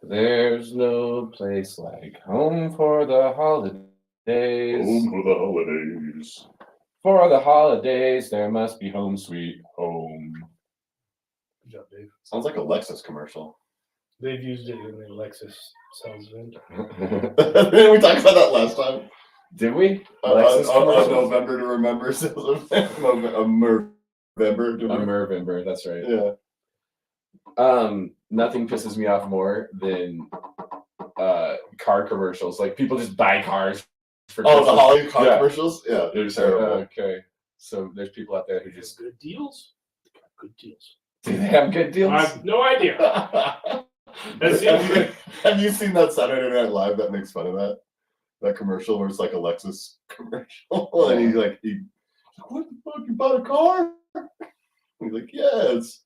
There's no place like home for the holidays. Home for the holidays. For the holidays, there must be home sweet home. Good job, Dave. Sounds like a Lexus commercial. They've used it in the Lexus salesman. Didn't we talk about that last time? Did we? Lexus On November to Remember sales event. November. Mervember, that's right. Yeah. Nothing pisses me off more than car commercials. Like people just buy cars for the holiday car commercials? Yeah, they're terrible. Okay. So there's people out there who just good deals. Good deals. Do they have good deals? I have no idea. Have you seen that Saturday Night Live that makes fun of that commercial where it's like a Lexus commercial and he's like, what the fuck, you bought a car? He's like, yeah, it's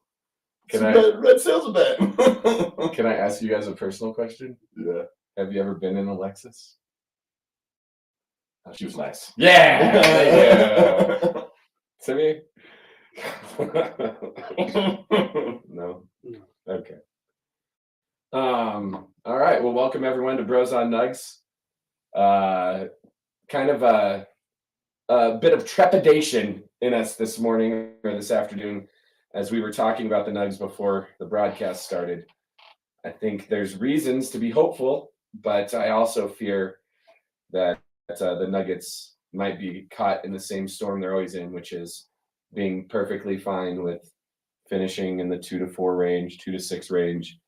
red sales event. Can I ask you guys a personal question? Yeah. Have you ever been in a Lexus? She was nice. Yeah. Timmy? No. Okay. All right. Well, welcome everyone to Bros on Nuggs. Kind of a bit of trepidation in us this morning or this afternoon as we were talking about the Nuggs before the broadcast started. I think there's reasons to be hopeful, but I also fear that the Nuggets might be caught in the same storm they're always in, which is being perfectly fine with finishing in the 2-4 range, 2-6 range,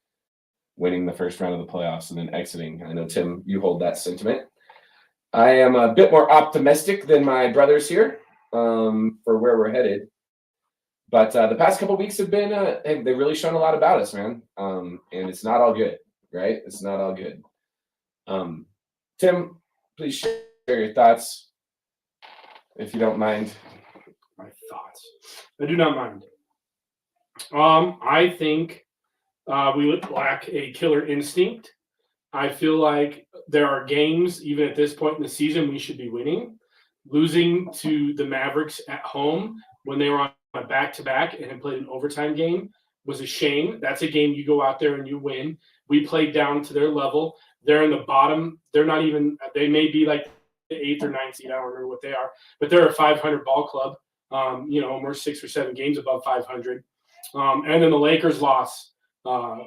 winning the first round of the playoffs, and then exiting. I know, Tim, you hold that sentiment. I am a bit more optimistic than my brothers here for where we're headed. But the past couple of weeks have been, they've really shown a lot about us, man. And it's not all good, right? It's not all good. Tim, please share your thoughts, if you don't mind. My thoughts. I do not mind. I think we would lack a killer instinct. I feel like there are games, even at this point in the season, we should be winning. Losing to the Mavericks at home when they were on a back-to-back and had played an overtime game was a shame. That's a game you go out there and you win. We played down to their level. They're in the bottom. They're not even – they may be like the 8th or 9th seed. I don't remember what they are. But they're a 500 ball club. We're 6 or 7 games above 500. And then the Lakers lost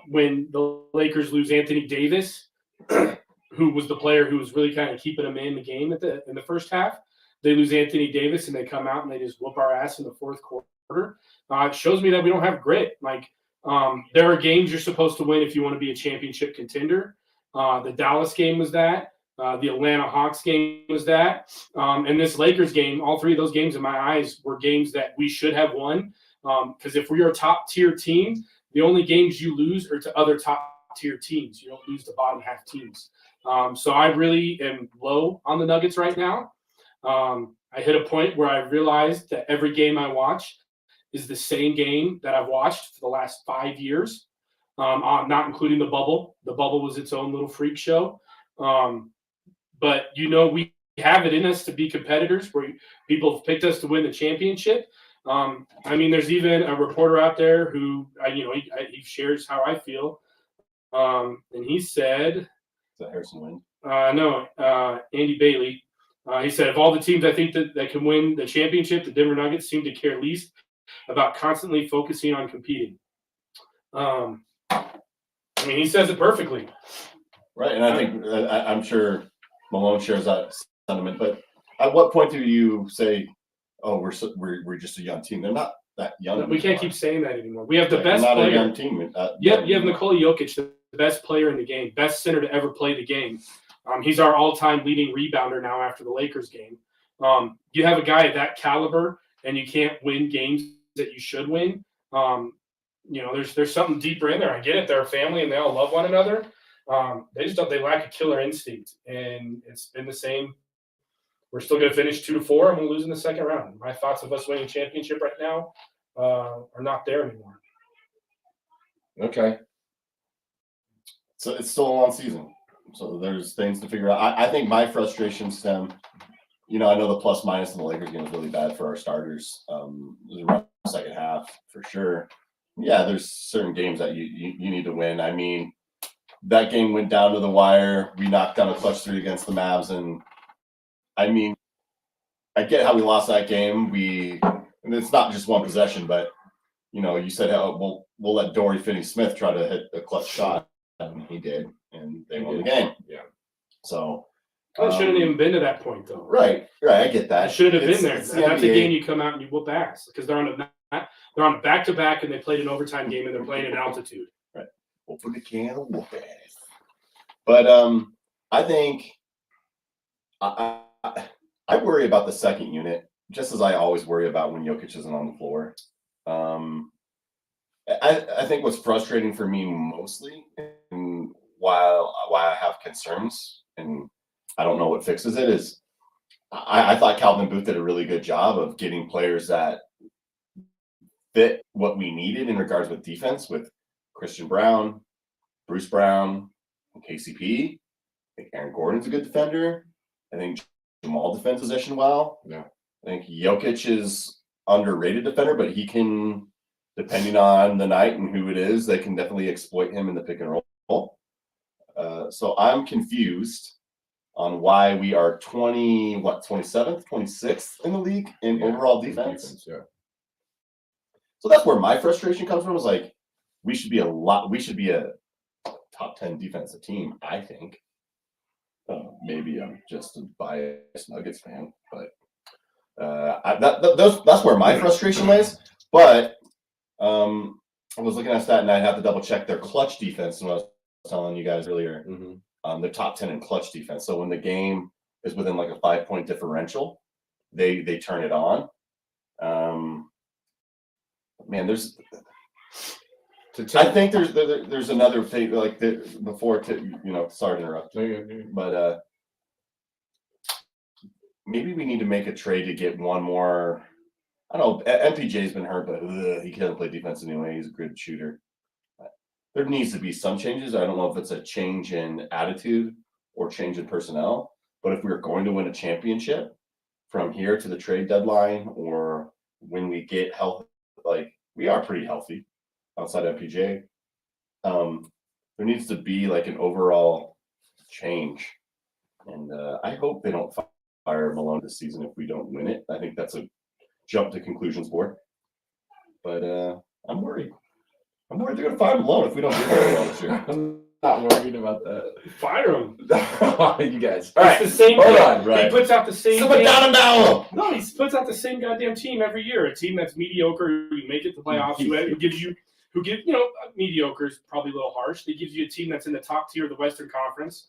when the Lakers lose Anthony Davis, who was the player who was really kind of keeping them in the game in the first half. They lose Anthony Davis, and they come out and they just whoop our ass in the fourth quarter. It shows me that we don't have grit. Like, there are games you're supposed to win if you want to be a championship contender. The Dallas game was that. The Atlanta Hawks game was that. And this Lakers game, all three of those games in my eyes were games that we should have won. Because if we are a top-tier team, the only games you lose are to other top-tier teams. You don't lose to bottom-half teams. So I really am low on the Nuggets right now. I hit a point where I realized that every game I watch is the same game that I've watched for the last 5 years, not including the bubble. The bubble was its own little freak show. But, we have it in us to be competitors where people have picked us to win the championship. There's even a reporter out there who, he shares how I feel. And he said... Is that Harrison Wind? No, Andy Bailey. He said, of all the teams I think that can win the championship, the Denver Nuggets seem to care least about constantly focusing on competing. He says it perfectly. Right, and I think I'm sure Malone shares that sentiment. But at what point do you say, "Oh, we're just a young team"? They're not that young. We can't keep saying that anymore. We have the best not player. A young team. You have Nikola Jokic, the best player in the game, best center to ever play the game. He's our all-time leading rebounder now after the Lakers game. You have a guy at that caliber, and you can't win games that you should win. There's something deeper in there. I get it. They're a family, and they all love one another. They lack a killer instinct, and it's been the same. We're still going to finish 2-4, and we'll lose in the second round. My thoughts of us winning a championship right now are not there anymore. Okay. So it's still a long season. So there's things to figure out. I think my frustration stem, I know the plus minus in the Lakers game was really bad for our starters. It was around the second half for sure. Yeah, there's certain games that you need to win. that game went down to the wire. We knocked down a clutch 3 against the Mavs, and I mean, I get how we lost that game. And it's not just one possession, but you said how we'll let Dory Finney-Smith try to hit a clutch shot, and he did, and they won the game. Yeah. So It shouldn't even been to that point, though. Right. I get that. It should have been there. It's That's the a NBA. game you come out and you whoop ass because they're on back-to-back and they played an overtime game and they're playing at altitude. Right. Open the can of whoop ass. But I think I worry about the second unit just as I always worry about when Jokic isn't on the floor. I think what's frustrating for me mostly, and why I have concerns, and I don't know what fixes it, is I thought Calvin Booth did a really good job of getting players that fit what we needed in regards with defense with Christian Brown, Bruce Brown, and KCP. I think Aaron Gordon's a good defender. I think Jamal defends possession well. Yeah. I think Jokic is underrated defender, but he can, depending on the night and who it is, they can definitely exploit him in the pick and roll. So I'm confused on why we are 27th, 26th in the league in overall defense. Yeah. So that's where my frustration comes from. Is like we should be a top 10 defensive team, I think. Maybe I'm just a biased Nuggets fan, but that's where my frustration lays. But I was looking at that, and I had to double check their clutch defense. And I was telling you guys earlier, they're top 10 in clutch defense. So when the game is within like a 5-point differential, they turn it on. Man, I think there's another thing like before sorry to interrupt, but maybe we need to make a trade to get one more. I don't know. MPJ's been hurt, but he can't play defense anyway. He's a good shooter. There needs to be some changes. I don't know if it's a change in attitude or change in personnel, but if we're going to win a championship from here to the trade deadline, or when we get healthy, like we are pretty healthy outside MPJ, there needs to be like an overall change. And I hope they don't fire Malone this season if we don't win it. I think that's a jump to conclusions board. But I'm worried. They're going to fire Malone if we don't do very well this year. I'm not worried about that. Fire him. You guys. All right. It's the same. Hold on. Right. He puts out the same. Someone down and down. No, he puts out the same goddamn team every year. A team that's mediocre, who make it to the playoffs, mediocre is probably a little harsh. He gives you a team that's in the top tier of the Western Conference,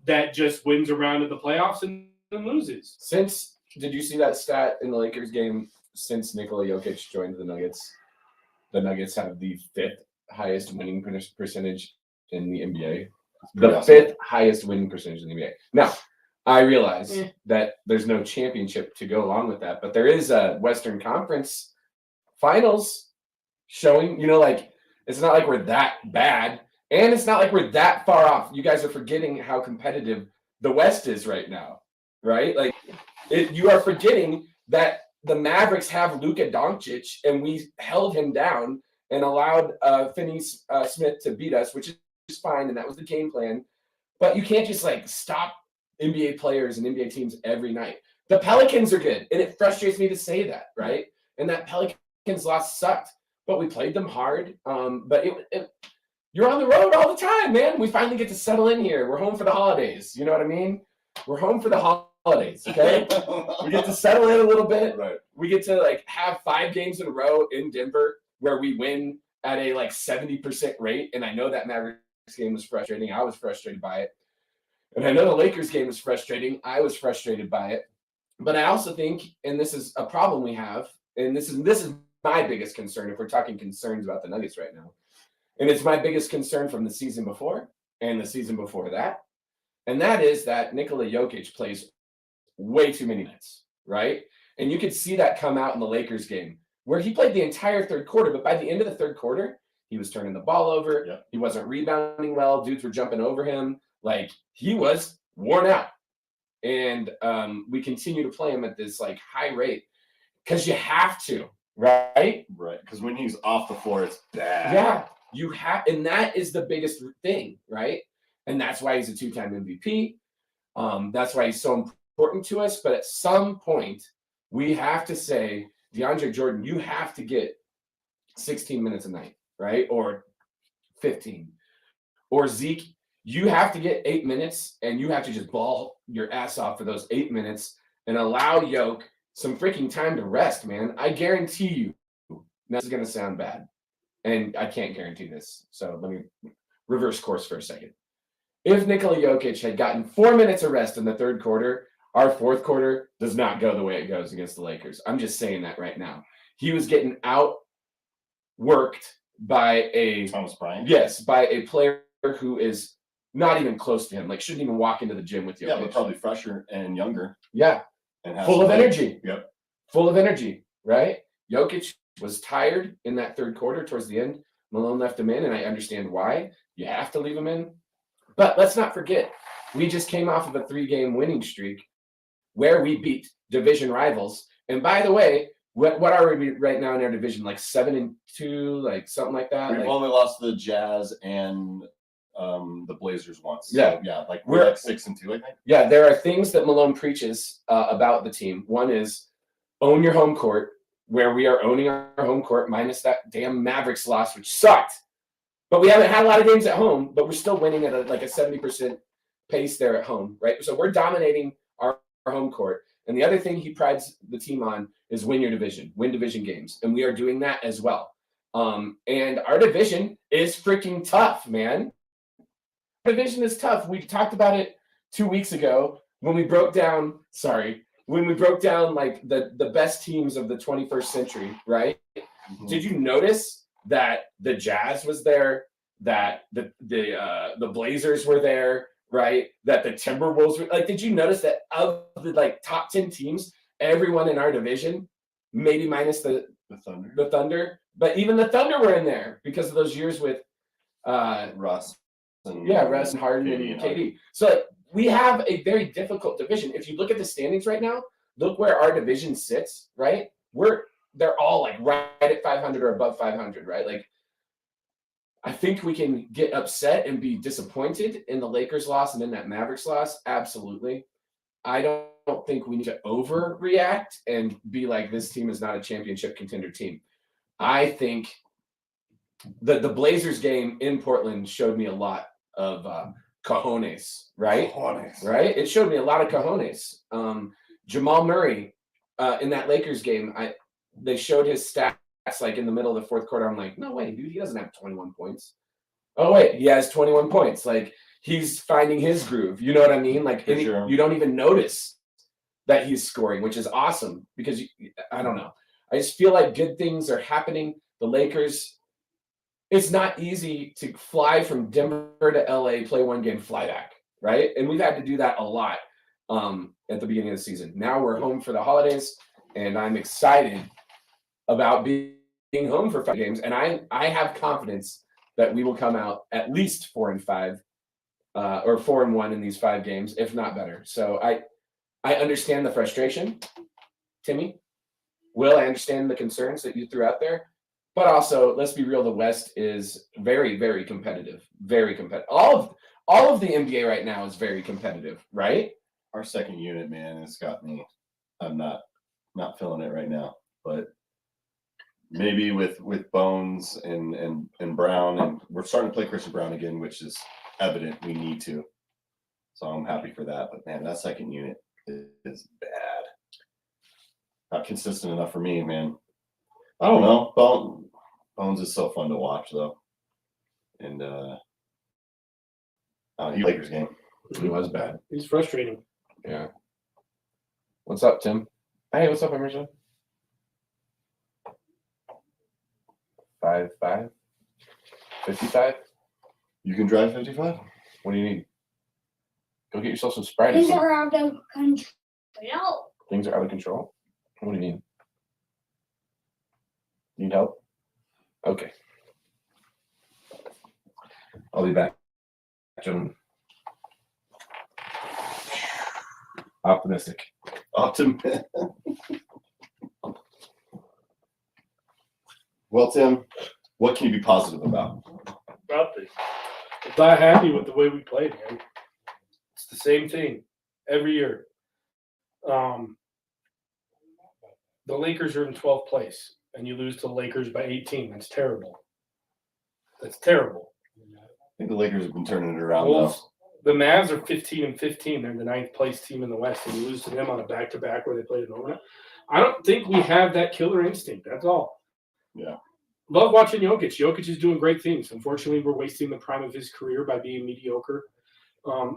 that just wins around in the playoffs and loses. Did you see that stat in the Lakers game? Since Nikola Jokic joined the Nuggets have the 5th highest winning percentage in the NBA. The 5th highest winning percentage in the NBA. Now, I realize that there's no championship to go along with that, but there is a Western Conference Finals showing, it's not like we're that bad, and it's not like we're that far off. You guys are forgetting how competitive the West is right now, right? Like, you are forgetting that the Mavericks have Luka Doncic, and we held him down and allowed Finney-Smith to beat us, which is fine, and that was the game plan. But you can't just stop NBA players and NBA teams every night. The Pelicans are good, and it frustrates me to say that, right? And that Pelicans loss sucked, but we played them hard. But you're on the road all the time, man. We finally get to settle in here. We're home for the holidays. You know what I mean? We're home for the holidays, okay? We get to settle in a little bit. Right. We get to have 5 games in a row in Denver where we win at a 70% rate. And I know that Mavericks game was frustrating. I was frustrated by it. And I know the Lakers game was frustrating. I was frustrated by it. But I also think, and this is a problem we have, and this is my biggest concern if we're talking concerns about the Nuggets right now. And it's my biggest concern from the season before and the season before that. And that is that Nikola Jokic plays way too many minutes, right? And you could see that come out in the Lakers game where he played the entire third quarter, but by the end of the third quarter, he was turning the ball over. Yep. He wasn't rebounding well. Dudes were jumping over him. He was worn out. And we continue to play him at this high rate because you have to, right? Right. Because when he's off the floor, it's bad. Yeah. You have, and that is the biggest thing, right? And that's why he's a 2-time MVP. That's why he's so important to us. But at some point, we have to say, DeAndre Jordan, you have to get 16 minutes a night, right? Or 15. Or Zeke, you have to get 8 minutes, and you have to just ball your ass off for those 8 minutes and allow Yoke some freaking time to rest, man. I guarantee you, now this is going to sound bad, and I can't guarantee this. So let me reverse course for a second. If Nikola Jokic had gotten 4 minutes of rest in the third quarter, our fourth quarter does not go the way it goes against the Lakers. I'm just saying that right now. He was getting outworked by a Thomas Bryant. Yes, by a player who is not even close to him. Like shouldn't even walk into the gym with you. Yeah, but probably fresher and younger. Yeah, and full of energy. Yep, full of energy. Right? Jokic was tired in that third quarter. Towards the end, Malone left him in, and I understand why. You have to leave him in. But let's not forget, we just came off of a 3-game winning streak where we beat division rivals. And by the way, what are we right now in our division? Like 7-2, like something like that. we've like, only lost to the Jazz and the Blazers once. Yeah. So, yeah, like we're like 6-2, I think. Yeah, there are things that Malone preaches about the team. One is own your home court, where we are owning our home court, minus that damn Mavericks loss, which sucked. But we haven't had a lot of games at home, but we're still winning at a 70% pace there at home, right? So we're dominating our home court. And the other thing he prides the team on is win division games. And we are doing that as well. And our division is freaking tough, man. Our division is tough. We talked about it 2 weeks ago when we broke down, like the best teams of the 21st century, right? Mm-hmm. Did you notice that the Jazz was there, that the Blazers were there, right? That the Timberwolves were like, did you notice that of the like top 10 teams, everyone in our division, maybe minus the Thunder, but even the Thunder were in there because of those years with Russ and Harden and KD. So like, we have a very difficult division. If you look at the standings right now, look where our division sits, right? They're all like right at 500 or above 500, right? Like, I think we can get upset and be disappointed in the Lakers loss and in that Mavericks loss. Absolutely. I don't think we need to overreact and be like, this team is not a championship contender team. I think the Blazers game in Portland showed me a lot of cojones, right? Right? It showed me a lot of cojones. Jamal Murray in that Lakers game, they showed his stats like in the middle of the fourth quarter. I'm like, no way, dude, he doesn't have 21 points. Oh wait, he has 21 points. Like he's finding his groove. You know what I mean? Like you don't even notice that he's scoring, which is awesome because I don't know. I just feel like good things are happening. The Lakers, it's not easy to fly from Denver to LA, play one game, fly back, right? And we've had to do that a lot at the beginning of the season. Now we're home for the holidays, and I'm excited about being home for 5 games. And I have confidence that we will come out at least 4-5 or 4-1 in these 5 games, if not better. So I understand the frustration, Timmy. Will, I understand the concerns that you threw out there. But also, let's be real, the West is very, very competitive. Very competitive. All of the NBA right now is very competitive, right? Our second unit, man, has got me. I'm not feeling it right now. But maybe with Bones and Brown, and we're starting to play Christian Brown again, which is evident we need to. So I'm happy for that. But man, that second unit is bad. Not consistent enough for me, man. I don't know. Bones is so fun to watch, though. And he Lakers game. He was bad. He's frustrating. Yeah. What's up, Tim? Hey, what's up, Emerson? 5'5", 55. You can drive 55? What do you need? Go get yourself some Sprite. Things are out of control. Things are out of control? What do you need? Need help? Okay. I'll be back, gentlemen. Optimistic. Well, Tim, what can you be positive about? Nothing. I'm not happy with the way we played, man. It's the same thing every year. The Lakers are in 12th place, and you lose to the Lakers by 18. That's terrible. That's terrible. I think the Lakers have been turning it around Wolves, the Mavs are 15-15. They're the 9th place team in the West, and you lose to them on a back-to-back where they played an overnight. I don't think we have that killer instinct. That's all. Yeah. Love watching Jokic. Jokic is doing great things. Unfortunately, we're wasting the prime of his career by being mediocre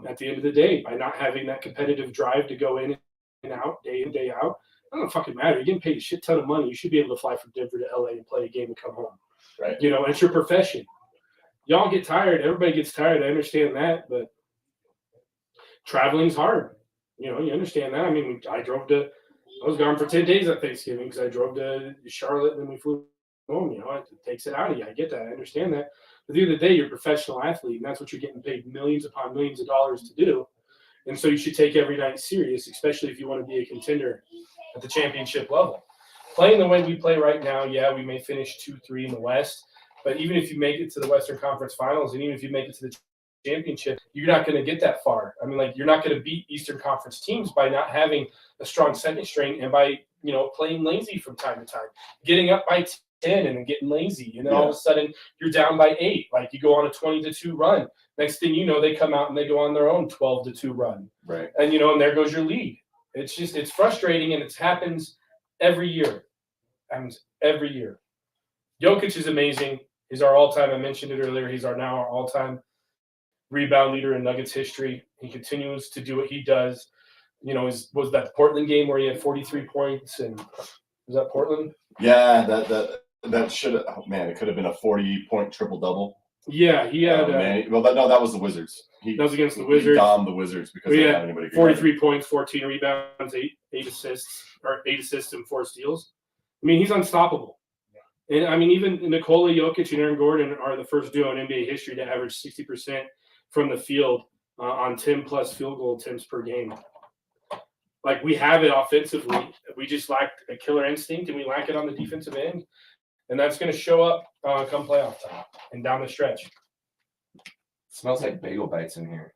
at the end of the day, by not having that competitive drive to go in and out, day in, day out. It doesn't fucking matter. You're getting paid a shit ton of money. You should be able to fly from Denver to LA and play a game and come home. Right. You know, it's your profession. Y'all get tired. Everybody gets tired. I understand that, but traveling's hard. You know, you understand that. I mean, I was gone for 10 days at Thanksgiving because I drove to Charlotte and then we flew home. You know, it takes it out of you. I get that. I understand that. But at the end of the day, you're a professional athlete, and that's what you're getting paid millions upon millions of dollars to do. And so you should take every night serious, especially if you want to be a contender at the championship level. Playing the way we play right now, yeah, we may finish 2-3 in the West, but even if you make it to the Western Conference Finals, and even if you make it to the championship, you're not going to get that far. I mean, like, you're not going to beat Eastern Conference teams by not having a strong second string and by, you know, playing lazy from time to time, getting up by 10 and then getting lazy. And then all of a sudden you're down by 8. Like, you go on a 20-2 run. Next thing you know, they come out and they go on their own 12-2 run. Right. And, you know, and there goes your lead. It's just, it's frustrating, and it happens every year. And every year. Jokic is amazing. He's our all-time, I mentioned it earlier, he's now our all-time rebound leader in Nuggets history. He continues to do what he does. You know, was that Portland game where he had 43 points? And was that Portland? Yeah, that should have. Oh, man, it could have been a 40-point triple-double. Yeah, he had. That was the Wizards. That was against the Wizards. He domed the Wizards because they didn't have anybody. 43 points, 14 rebounds, 8 assists, and 4 steals. I mean, he's unstoppable. And I mean, even Nikola Jokic and Aaron Gordon are the first duo in NBA history to average 60% from the field on 10+ field goal attempts per game. Like, we have it offensively. We just lack a killer instinct, and we lack it on the defensive end. And that's going to show up come playoff time and down the stretch. Smells like bagel bites in here.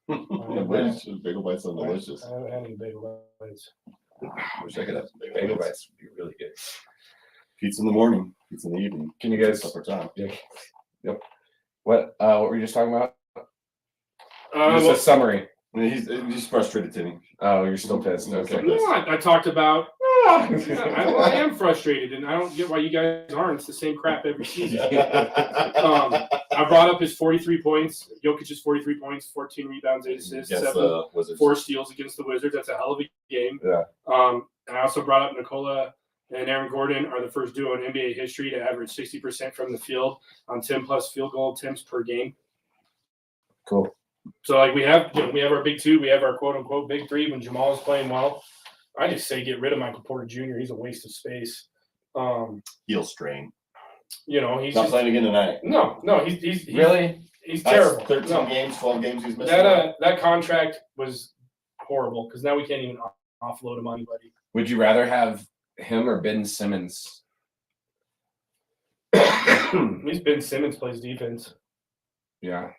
Bagel bites are delicious. I haven't had any bagel bites. Wish I could have some Bagel bites would be really good. Pizza in the morning, pizza in the evening. Can you guys? Supper time. Yep. What were you just talking about? Just a summary. I mean, he's frustrated, Timmy. Oh, you're still pissed. Okay. No, I talked about. I am frustrated, and I don't get why you guys aren't. It's the same crap every season. I brought up his 43 points. Jokic's 43 points, 14 rebounds, 8 assists, 4 steals against the Wizards. That's a hell of a game. Yeah. I also brought up Nikola and Aaron Gordon are the first duo in NBA history to average 60% from the field on 10+ field goal attempts per game. Cool. So, like, we have our big two, we have our quote unquote big three when Jamal is playing well. I just say get rid of Michael Porter Jr. He's a waste of space. Heel strain. You know, he's not playing again tonight. No, he's really. He's terrible. 13 games, 12 games he's missing. That contract was horrible because now we can't even offload him on anybody. Would you rather have him or Ben Simmons? At least Ben Simmons plays defense. Yeah.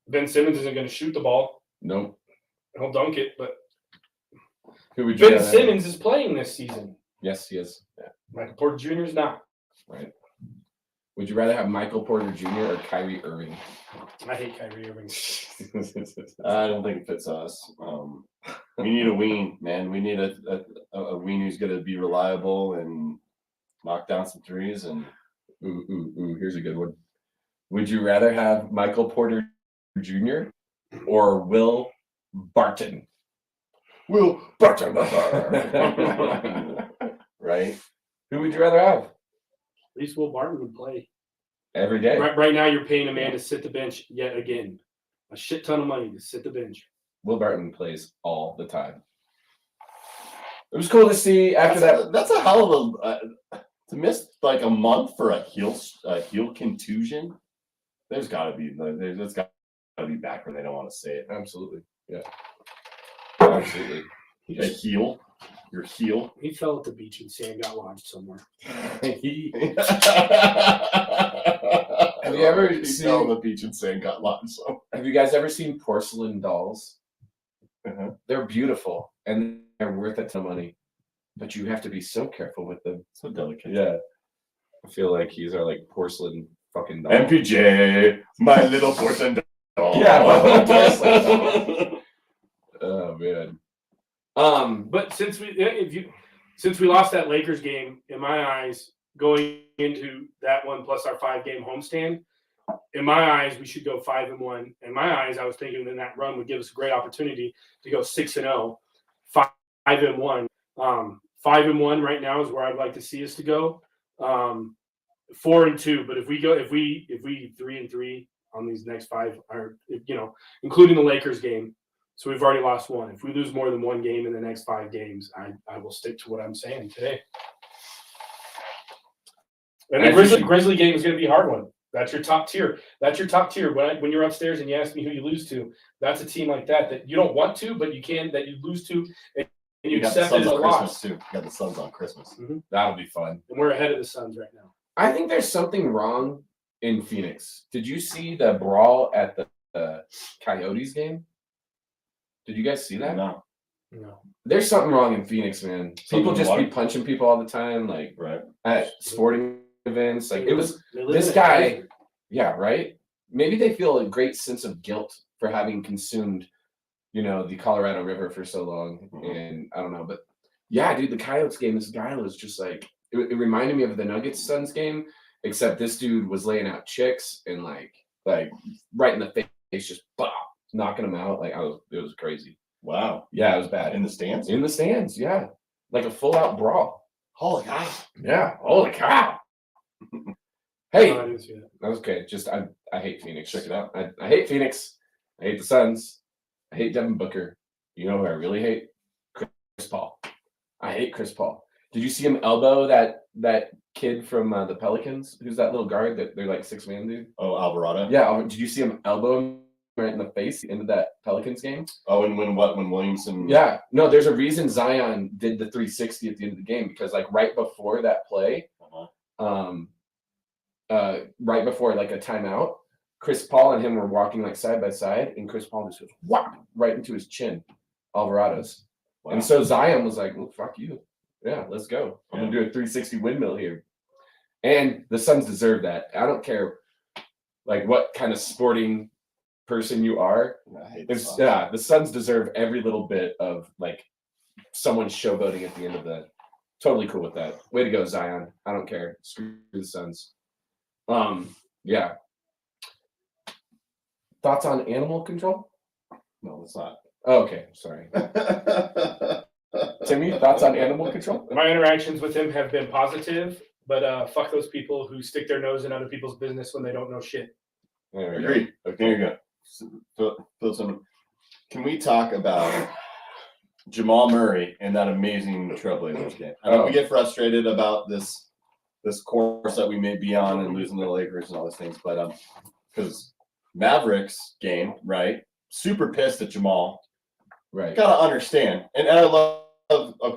Ben Simmons isn't going to shoot the ball. Nope. He'll dunk it, but who would you Ben Simmons is playing this season. Yes, he is. Yeah. Michael Porter Jr. is not. Right. Would you rather have Michael Porter Jr. or Kyrie Irving? I hate Kyrie Irving. I don't think it fits us. We need a wing, man. We need a wing who's going to be reliable and knock down some threes. And ooh, here's a good one. Would you rather have Michael Porter Jr. or Will Barton? Will Barton. Right? Who would you rather have? At least Will Barton would play. Every day. Right now, you're paying a man to sit the bench yet again. A shit ton of money to sit the bench. Will Barton plays all the time. It was cool to see after that. That's a hell of to miss like a month for a heel contusion. There's got to be back where they don't want to say it. Absolutely. Yeah. Absolutely. A heel. Your heel. He fell at the beach and sand got lodged somewhere. Have you ever He seen- fell on the beach and sand got lost? So. Have you guys ever seen porcelain dolls? Uh-huh. They're beautiful and they're worth a ton of money, but you have to be so careful with them. So delicate. Yeah, I feel like these are like porcelain fucking dolls. MPJ, my little porcelain doll. Yeah, my little porcelain doll. Oh man. But since we lost that Lakers game, in my eyes, going into that one plus our 5-game homestand, in my eyes, we should go 5-1. In my eyes, I was thinking that that would give us a great opportunity to go 6-0, 5-1. 5-1 right now is where I'd like to see us to go. 4-2, but if we 3-3 on these next 5, or including the Lakers game, so we've already lost one. If we lose more than one game in the next 5 games, I will stick to what I'm saying today. And the Grizzly game is going to be a hard one. That's your top tier. That's your top tier. When you're upstairs and you ask me who you lose to, that's a team like that you don't want to, but you can, that you lose to, and you accept it as a loss. Too. You got the Suns on Christmas. Mm-hmm. That'll be fun. And we're ahead of the Suns right now. I think there's something wrong in Phoenix. Did you see the brawl at the Coyotes game? Did you guys see that? No. There's something wrong in Phoenix, man. People just be punching people all the time, like Right. at sporting events. Like it was They live this in a guy. desert. Yeah, right. Maybe they feel a great sense of guilt for having consumed, the Colorado River for so long, and I don't know, but yeah, dude, the Coyotes game. This guy was just like it reminded me of the Nuggets Suns game, except this dude was laying out chicks and like right in the face, just knocking them out. Like it was crazy. Wow. Yeah, it was bad. In the stands? In the stands, yeah. Like a full out brawl. Holy cow. Yeah. Holy cow. Hey, No, I didn't see that. that was okay. Just I hate Phoenix. Check it out. I hate Phoenix. I hate the Suns. I hate Devin Booker. You know who I really hate? Chris Paul. I hate Chris Paul. Did you see him elbow that kid from the Pelicans? Who's that little guard that they're like 6-man dude? Oh, Alvarado. Yeah. Did you see him elbow him right in the face into that Pelicans game? Oh, and when Williamson? Yeah. No, there's a reason Zion did the 360 at the end of the game, because like right before that play, right before like a timeout, Chris Paul and him were walking like side by side, and Chris Paul just goes whap right into his chin, Alvarado's. Wow. And so Zion was like, well, fuck you. Yeah, let's go. I'm gonna do a 360 windmill here. And the Suns deserve that. I don't care like what kind of sporting person you are. I hate The Suns deserve every little bit of like someone showboating at the end of the. Totally cool with that. Way to go, Zion. I don't care. Screw the Suns. Yeah. Thoughts on animal control? No, it's not. Oh, okay, sorry. Timmy, thoughts on animal control? My interactions with him have been positive, but fuck those people who stick their nose in other people's business when they don't know shit. There we go. Agreed. Okay, here you go. Can we talk about Jamal Murray and that amazing Trailblazers game? I know we get frustrated about this course that we may be on and losing to the Lakers and all these things, but because Mavericks game, right? Super pissed at Jamal. Right. Gotta understand, and I love a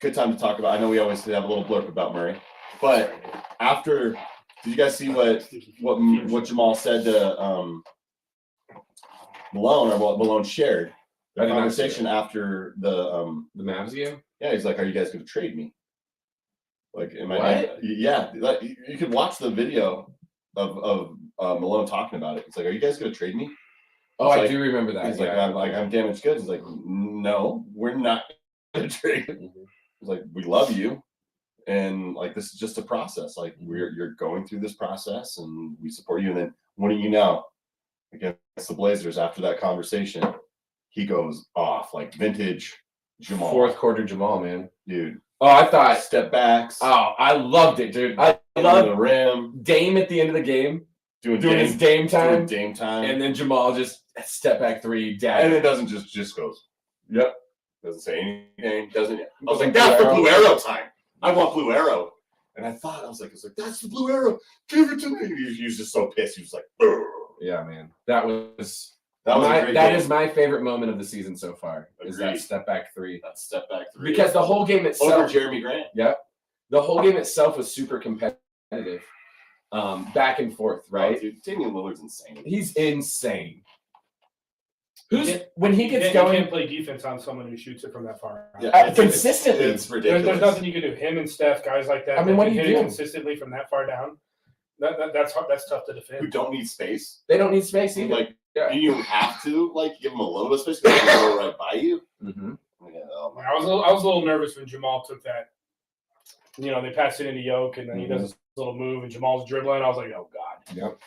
good time to talk about. I know we always have a little blurb about Murray, but after, did you guys see what Jamal said to Malone, or what Malone shared? The conversation after the Mavs game? Yeah, he's like, "Are you guys going to trade me?" Like, am I? What? Yeah, like, you could watch the video of Malone talking about it. He's like, "Are you guys going to trade me?" Oh, I like, do remember that. He's Yeah. I'm damaged goods. He's like, "No, we're not going to trade." He's like, "We love you, and like this is just a process. Like you're going through this process, and we support you." And then what do you know? Against the Blazers, after that conversation, he goes off like vintage Jamal. Fourth quarter Jamal, man. Dude. Oh, I thought Step backs. Oh, I loved it, dude. I the love rim. Dame at the end of the game Doing his Dame time. Dame time. And then Jamal just step back three, And dagger. it doesn't just goes. Yep. Doesn't say anything. Doesn't. I was Blue like, that's the arrow. blue arrow time. I want blue arrow. And I thought, I was like, that's the blue arrow. Give it to me. He was just so pissed. He was like, "Ugh." Yeah, man. That was That was a great that game. is my favorite moment of the season so far. Is that Agreed. step back three. That step back three. Because the whole game over itself Jeremy Grant. Yep. The whole game itself was super competitive. back and forth, right? Oh, dude, Damian Lillard's insane. He's insane. When he gets going, you can't play defense on someone who shoots it from that far. Yeah, consistently. It's ridiculous. There's nothing you can do. Him and Steph, guys like that. I mean, what do can you hit it do? consistently from that far down? That's hard, that's tough to Who defend. don't need space. They don't need space either. Like, Yeah. you have to give them a little bit of space because they go right by you. Mm-hmm. Yeah, oh my I was a little nervous when Jamal took that. They passed it into Yoke, and then he does this little move, and Jamal's dribbling. I was like, oh god. Yep.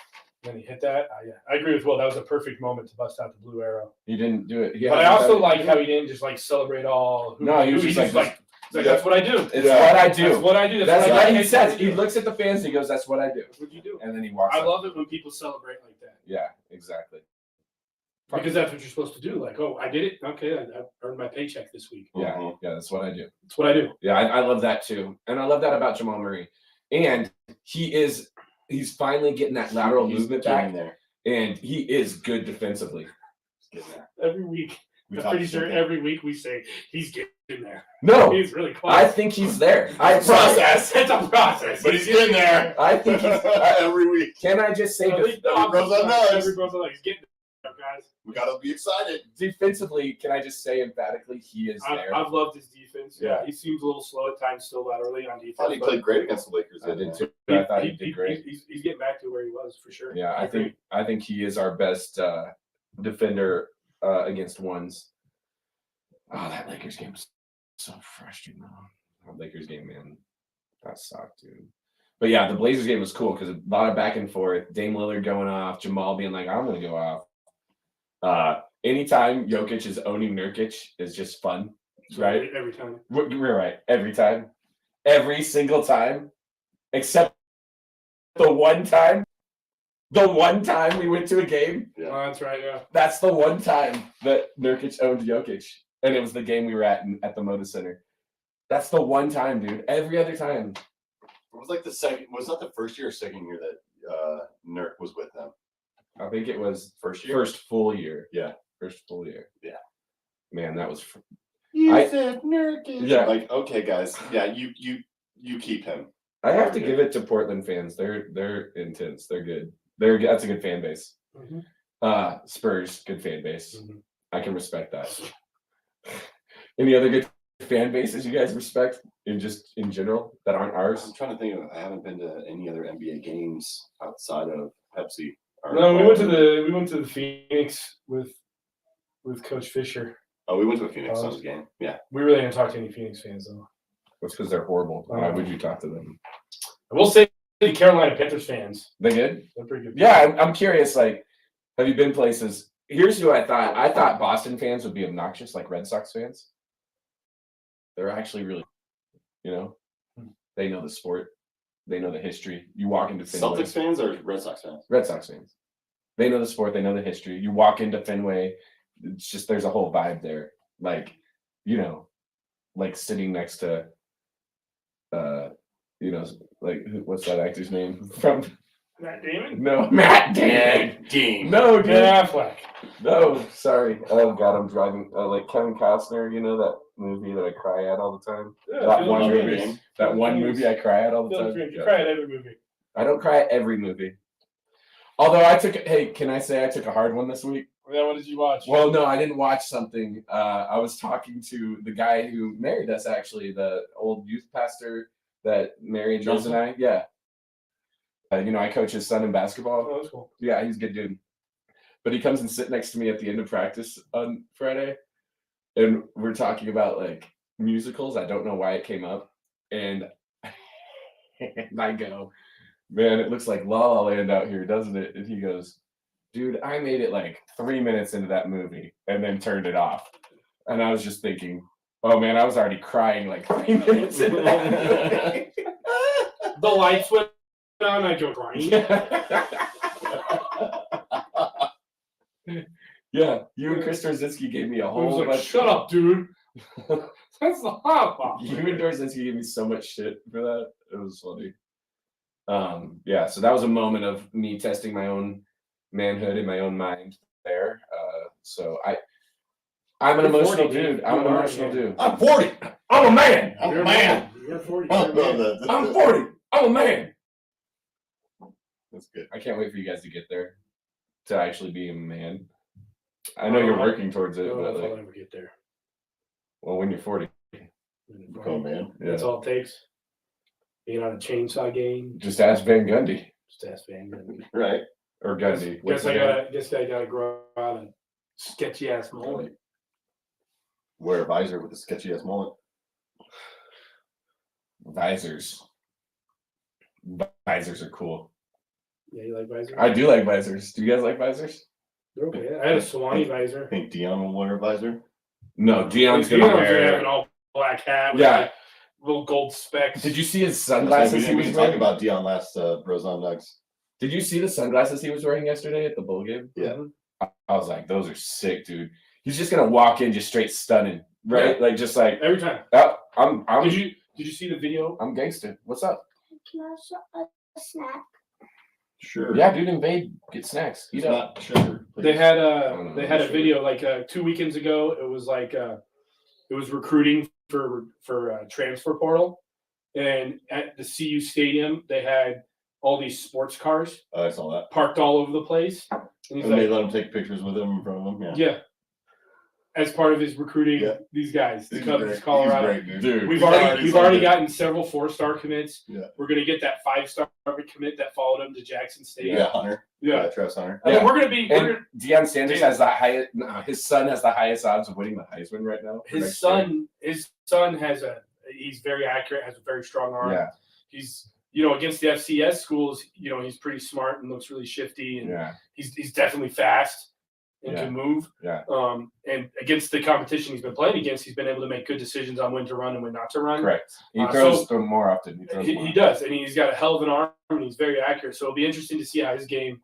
And then he hit that. I agree with Will. That was a perfect moment to bust out the blue arrow. He didn't do it. But I also like how he didn't just celebrate all. No, he was just like that's what I do. It's what I do. That's what I do. That's what what he says. He looks at the fans and he goes, "That's what I do." That's what you do. And then he walks. I up. love it when people celebrate like that. Yeah, exactly. Because that's what you're supposed to do. Like, oh, I did it. Okay, I earned my paycheck this week. Yeah, yeah, that's what I do. That's what I do. Yeah, I love that too, and I love that about Jamal Murray. And he's finally getting that lateral movement back, there. and he is good defensively. Every week, I'm pretty sure every week we say he's getting there. No, He's really close. I think he's there. It's a process. But he's getting there. I think he's every week. Can I just say Every bro's like, he's getting there, guys. We gotta be excited. Defensively, can I just say emphatically he is there? I've loved his defense. Yeah. He seems a little slow at times still laterally on defense. I thought he played great against the Lakers. I did too. I thought he did great. He's getting back to where he was for sure. Yeah, I think he is our best defender against ones. Oh, that Lakers game was so frustrating. That Lakers game, man, that sucked, dude. But yeah, the Blazers game was cool because a lot of back and forth. Dame Lillard going off, Jamal being like, "I'm gonna go off." Anytime Jokic is owning Nurkic is just fun, right? Every time. We're right. Every time. Every single time. Except the one time we went to a game. Yeah. Oh, that's right, yeah. That's the one time that Nurkic owned Jokic. And it was the game we were at the Moda Center. That's the one time, dude. Every other time. It was like the second. Was that the first year or second year that Nurk was with them? I think it was First year. first full year. Yeah. First full year. Yeah. Man, that was. Said Nurkic. Yeah. Like, okay, guys. Yeah, you keep him. I have to give it to Portland fans. They're intense. They're good. That's a good fan base. Mm-hmm. Spurs, good fan base. Mm-hmm. I can respect that. Any other good fan bases you guys respect in general that aren't ours? I'm trying to think of. I haven't been to any other NBA games outside of Pepsi. No, we went to the Phoenix with Coach Fisher. Oh, we went to a Phoenix Suns game. Yeah. We really didn't talk to any Phoenix fans though. That's because they're horrible. Why would you talk to them? I will say the Carolina Panthers fans. They good? They're pretty good. Yeah, I'm curious. Like, have you been places? Here's who I thought. I thought Boston fans would be obnoxious, like Red Sox fans. They're actually really, they know the sport. They know the history. You walk into Fenway. Celtics fans or Red Sox fans? Red Sox fans. They know the sport. They know the history. You walk into Fenway. It's just there's a whole vibe there. Like, like sitting next to, like what's that actor's name from? Matt Damon? No, Matt Damon. Damon. No, dude. Ben Affleck. No, sorry. Oh God, I'm driving. Like Kevin Costner, that movie that I cry at all the time. Yeah, That Phil one James. movie. That one movie I cry at all the Phil time. James. You cry at every movie. I don't cry at every movie. Although can I say I took a hard one this week? Yeah, what did you watch? Well, no, I didn't watch something. I was talking to the guy who married us, actually, the old youth pastor that married Liz and I. Yeah. I coach his son in basketball. Oh, that's cool. Yeah, he's a good dude. But he comes and sit next to me at the end of practice on Friday. And we're talking about like musicals. I don't know why it came up. And I go, "Man, it looks like La La Land out here, doesn't it?" And he goes, "Dude, I made it like 3 minutes into that movie and then turned it off." And I was just thinking, oh man, I was already crying like 3 minutes into that movie. The lights went on, I go crying. Yeah, you and Chris Dorzinski gave me a I was whole like, bunch. shut up, dude. That's the hot box. You and Dorzinski gave me so much shit for that. It was funny. Yeah, so that was a moment of me testing my own manhood in my own mind there. So I'm an emotional dude. I'm an emotional dude. I'm 40. I'm a man. I'm You're a man. You're 40. I You're a love man. that. I'm 40. I'm a man. That's good. I can't wait for you guys to get there, to actually be a man. I know you're working towards I it, don't know but if I'll like, ever get there. well, when you're 40, Become a man. yeah. That's all it takes. Being on a chainsaw game. Just ask Van Gundy Just ask Van Gundy. Right. or Gundy. Guess I gotta grow out a sketchy ass mullet. Wear a visor with a sketchy ass mullet. Visors. Visors are cool. Yeah, you like visors? I do like visors. Do you guys like visors? They're okay. I had a Swanee visor. I think Dion will wear a visor. No, Dion's Dion's gonna gonna have wear. an all black hat with Yeah. like little gold specks. Did you see his We sunglasses he didn't was even talk wearing? about Dion last Bros on Nuggs. Did you see the sunglasses he was wearing yesterday at the bowl game? Yeah. I was like, those are sick, dude. He's just gonna walk in just straight stunning, right? Like just like, Every time. oh, I'm Did you see the video? I'm gangster. What's up? Can I have a snack? Sure. Yeah, dude, invade, get snacks. He's Eat up. not sugar. please. They had no, they had a sure. video like 2 weekends ago. It was like it was recruiting for transfer portal, and at the CU stadium they had all these sports cars I saw that. parked all over the place, and he's And they like, let him take pictures with him in front of him. Yeah. yeah, as part of his recruiting Yeah. these guys to He's come great. to Colorado. He's great, dude. Dude, We've He's already something. gotten several 4-star commits. Yeah. We're gonna get that 5-star commit that followed him to Jackson State. Yeah, Hunter. Yeah. Travis Hunter. And then we're gonna be And Deion Sanders Dude. has the highest. His son has the highest odds of winning the Heisman right now. for his next year. son has he's very accurate, has a very strong arm. Yeah, He's against the FCS schools, he's pretty smart and looks really shifty, and yeah, he's definitely fast and Yeah. can move. Yeah. And against the competition he's been playing against, he's been able to make good decisions on when to run and when not to run. correct. He So throws them more often. He throws He, more he often. does, and he's got a hell of an arm, and he's very accurate. So it'll be interesting to see how his game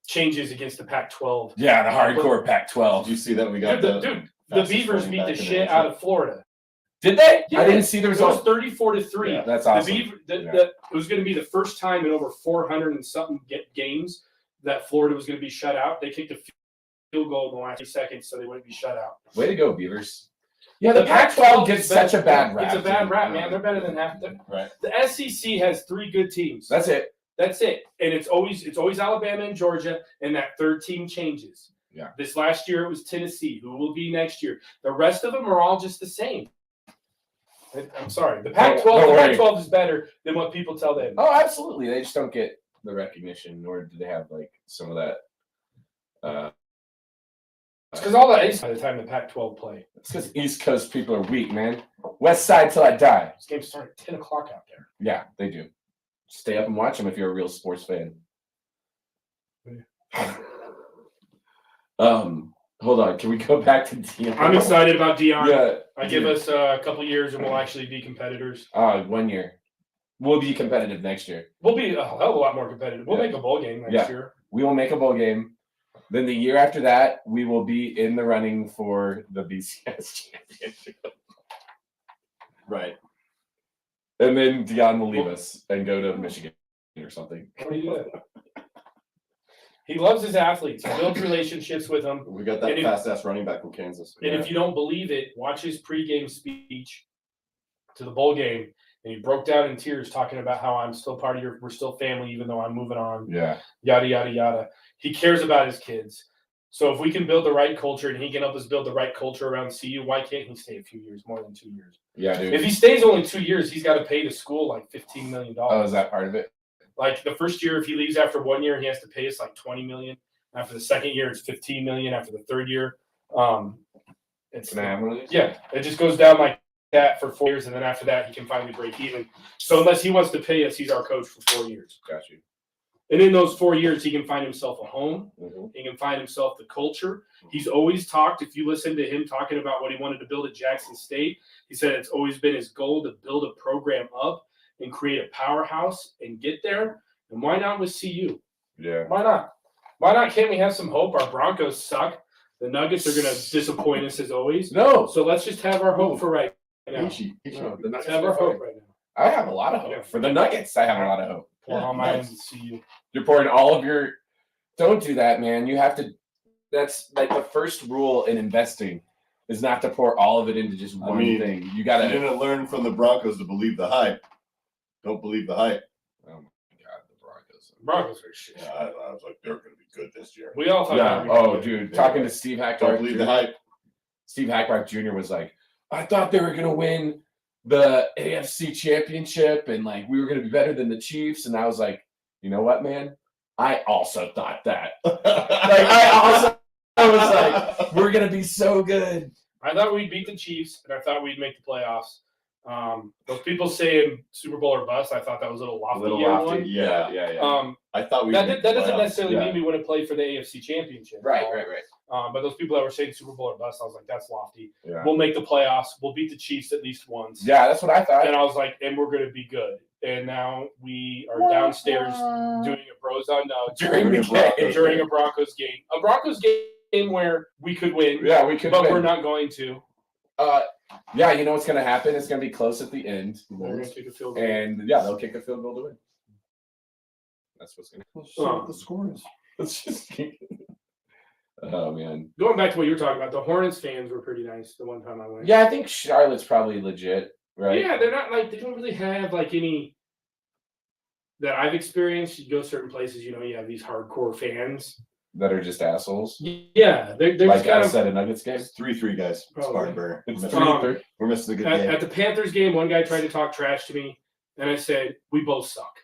changes against the Pac-12. Yeah, the hardcore Did Pac-12. you see that we got The fastest Beavers running beat back the in shit nation? out of Florida. Did they? Yeah. I didn't see the It was results. 34-3. Yeah. That's awesome. It was going to be the first time in over 400 and something games that Florida was going to be shut out. They kicked a field goal in the last 2 seconds, so they wouldn't be shut out. Way to go, Beavers. Yeah, the Pac-12 gets such a bad rap. It's a bad dude. rap, man. They're better than half. Right. The SEC has 3 good teams. That's it. That's it. And it's always Alabama and Georgia, and that third team changes. Yeah. This last year it was Tennessee. Who will be next year? The rest of them are all just the same. I'm sorry. The Pac-12, Don't worry. Pac-12 is better than what people tell them. Oh, absolutely. They just don't get the recognition, nor do they have like some of that. It's because all the A's by the time the Pac-12 play. It's because East Coast people are weak, man. West Side till I die. This game started at 10 o'clock out there. Yeah, they do. Stay up and watch them if you're a real sports fan. Hold on. Can we go back to Dion? I'm excited about Dion. Yeah. I give us a couple years and we'll actually be competitors. 1 year. We'll be competitive next year. We'll be a hell of a lot more competitive. We'll Yeah. make a bowl game next Yeah. year. We will make a bowl game. Then the year after that, we will be in the running for the BCS championship. Right. And then Dion will leave us and go to Michigan or something. What do you do? He loves his athletes. He builds relationships with them. We got that And if- fast ass running back from Kansas. And if you don't believe it, watch his pregame speech to the bowl game. And he broke down in tears talking about how I'm still part of we're still family, even though I'm moving on, Yeah. yada, yada, yada. He cares about his kids. So if we can build the right culture and he can help us build the right culture around CU, why can't he stay a few years, more than 2 years? Yeah, dude. If he stays only 2 years, he's got to pay the school like $15 million. Oh, is that part of it? Like the first year, if he leaves after 1 year, he has to pay us like $20 million. After the second year, it's $15 million. After the third year, it's Can I have one of these? yeah, it just goes down like that for 4 years, and then after that, he can finally break even. So unless he wants to pay us, he's our coach for 4 years. Got you. And in those 4 years, he can find himself a home. Mhm. He can find himself the culture. He's always talked, if you listen to him talking about what he wanted to build at Jackson State, he said it's always been his goal to build a program up and create a powerhouse and get there. And why not with CU? Yeah. Why not? Why not? Can't we have some hope? Our Broncos suck. The Nuggets are going to disappoint us as always. No. So let's just have our hope for right now. No, the Let's Nuggets have are our hope fine. right now. I have a lot of hope. Yeah. For the Nuggets, I have a lot of hope. Pour all mine into CU. You're pouring all of your. Don't do that, man. You have to. That's like the first rule in investing is not to pour all of it into just one thing. You You gotta. didn't learn from the Broncos to believe the hype. Don't believe the hype. Oh my God, the Broncos. Broncos are shit. Yeah, I was like, they're going to be good this year. We all thought. Yeah. they were Oh, good. dude. Yeah. Talking to Steve Don't Hackbarth. believe Jr. the hype. Steve Hackbarth Jr. was like, I thought they were going to win the AFC championship and like we were going to be better than the Chiefs. And I was like, you know what, man? I also thought that. I was like, we're going to be so good. I thought we'd beat the Chiefs, and I thought we'd make the playoffs. Those people saying Super Bowl or bust, I thought that was a little lofty. One. Yeah. I thought we that doesn't necessarily Yeah. mean we wouldn't play for the AFC Championship. Right. But those people that were saying Super Bowl or bust, I was like, that's lofty. Yeah. We'll make the playoffs. We'll beat the Chiefs at least once. Yeah, that's what I thought. And I was like, and we're going to be good. And now we are downstairs doing a Bros on Nuggs during a Broncos game. A Broncos game where we could win. Yeah, we could but win. we're not going to. Yeah, you know what's going to happen? It's going to be close at the end. We're going to kick a field goal. And yeah, they'll kick a field goal to win. That's what's going to Let's see what the score is. Let's just Oh, man. Going back to what you were talking about, the Hornets fans were pretty nice the one time I went. Yeah, I think Charlotte's probably legit, right? Yeah, they're not like, they don't really have like any that I've experienced. You go certain places, you have these hardcore fans That are just assholes. Yeah, they're Like just kind I of. said, a Nuggets game. It's 3-3, guys. Probably. Spartan burner. It's Um, 3-3. We're missing a good At, game. at the Panthers game, one guy tried to talk trash to me, and I said, "We both suck."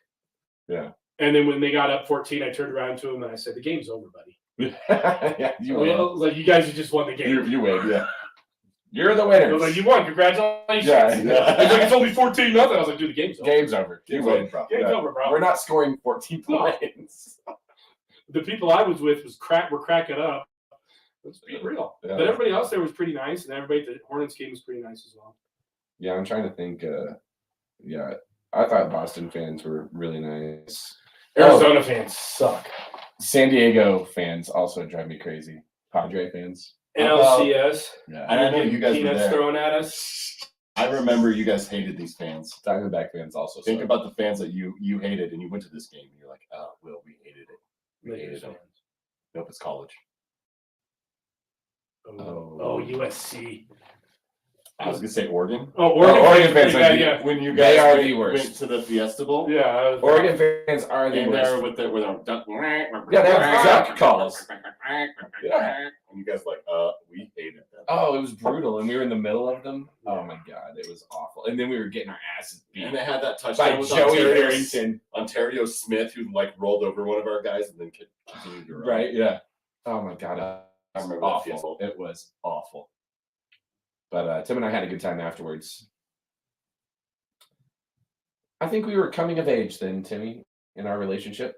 Yeah. And then when they got up 14, I turned around to him and I said, "The game's over, buddy. Yeah, you win. Like you guys just won the game." You win. Yeah. You're the I winner. was like, "You won! Congratulations!" Yeah. He's like, "It's only 14-0." I was like, "Dude, the game's over. Game's over. You Game's win. over, bro. Game's Yeah. over, bro." We're not scoring 14 points. The people I was with were cracking up. Let's be real. Yeah. But everybody else there was pretty nice, and everybody at the Hornets game was pretty nice as well. Yeah, I'm trying to think. Yeah, I thought Boston fans were really nice. Arizona fans suck. San Diego fans also drive me crazy. Padre fans. NLCS. Yeah. I know you guys were Peanuts there. thrown at us. I remember you guys hated these fans. Diamondback fans also. Think suck. about the fans that you hated, and you went to this game, and you're like, "Oh, Will, we hated it. We Lakers hated them." fans. Nope, it's college. Oh, USC. I was gonna say Oregon. Oh, Oregon, Oregon fans. fans Pretty are bad, the- yeah. When you They guys are went, the worst. went to the Fiesta Bowl, Yeah, I was- Oregon fans are the and there worst. with our duck. Yeah, they have duck calls. Yeah. And you guys like, we hated them. Oh, it was brutal, and we were in the middle of them. Oh my god, it was awful. And then we were getting our asses beat And they had that by touchdown with Joey Ontario, Harrington. Ontario Smith, who like rolled over one of our guys and then continued to run. Right? Yeah. Oh my god, I it was remember that awful. fiasco. It was awful. But Tim and I had a good time afterwards. I think we were coming of age then, Timmy, in our relationship,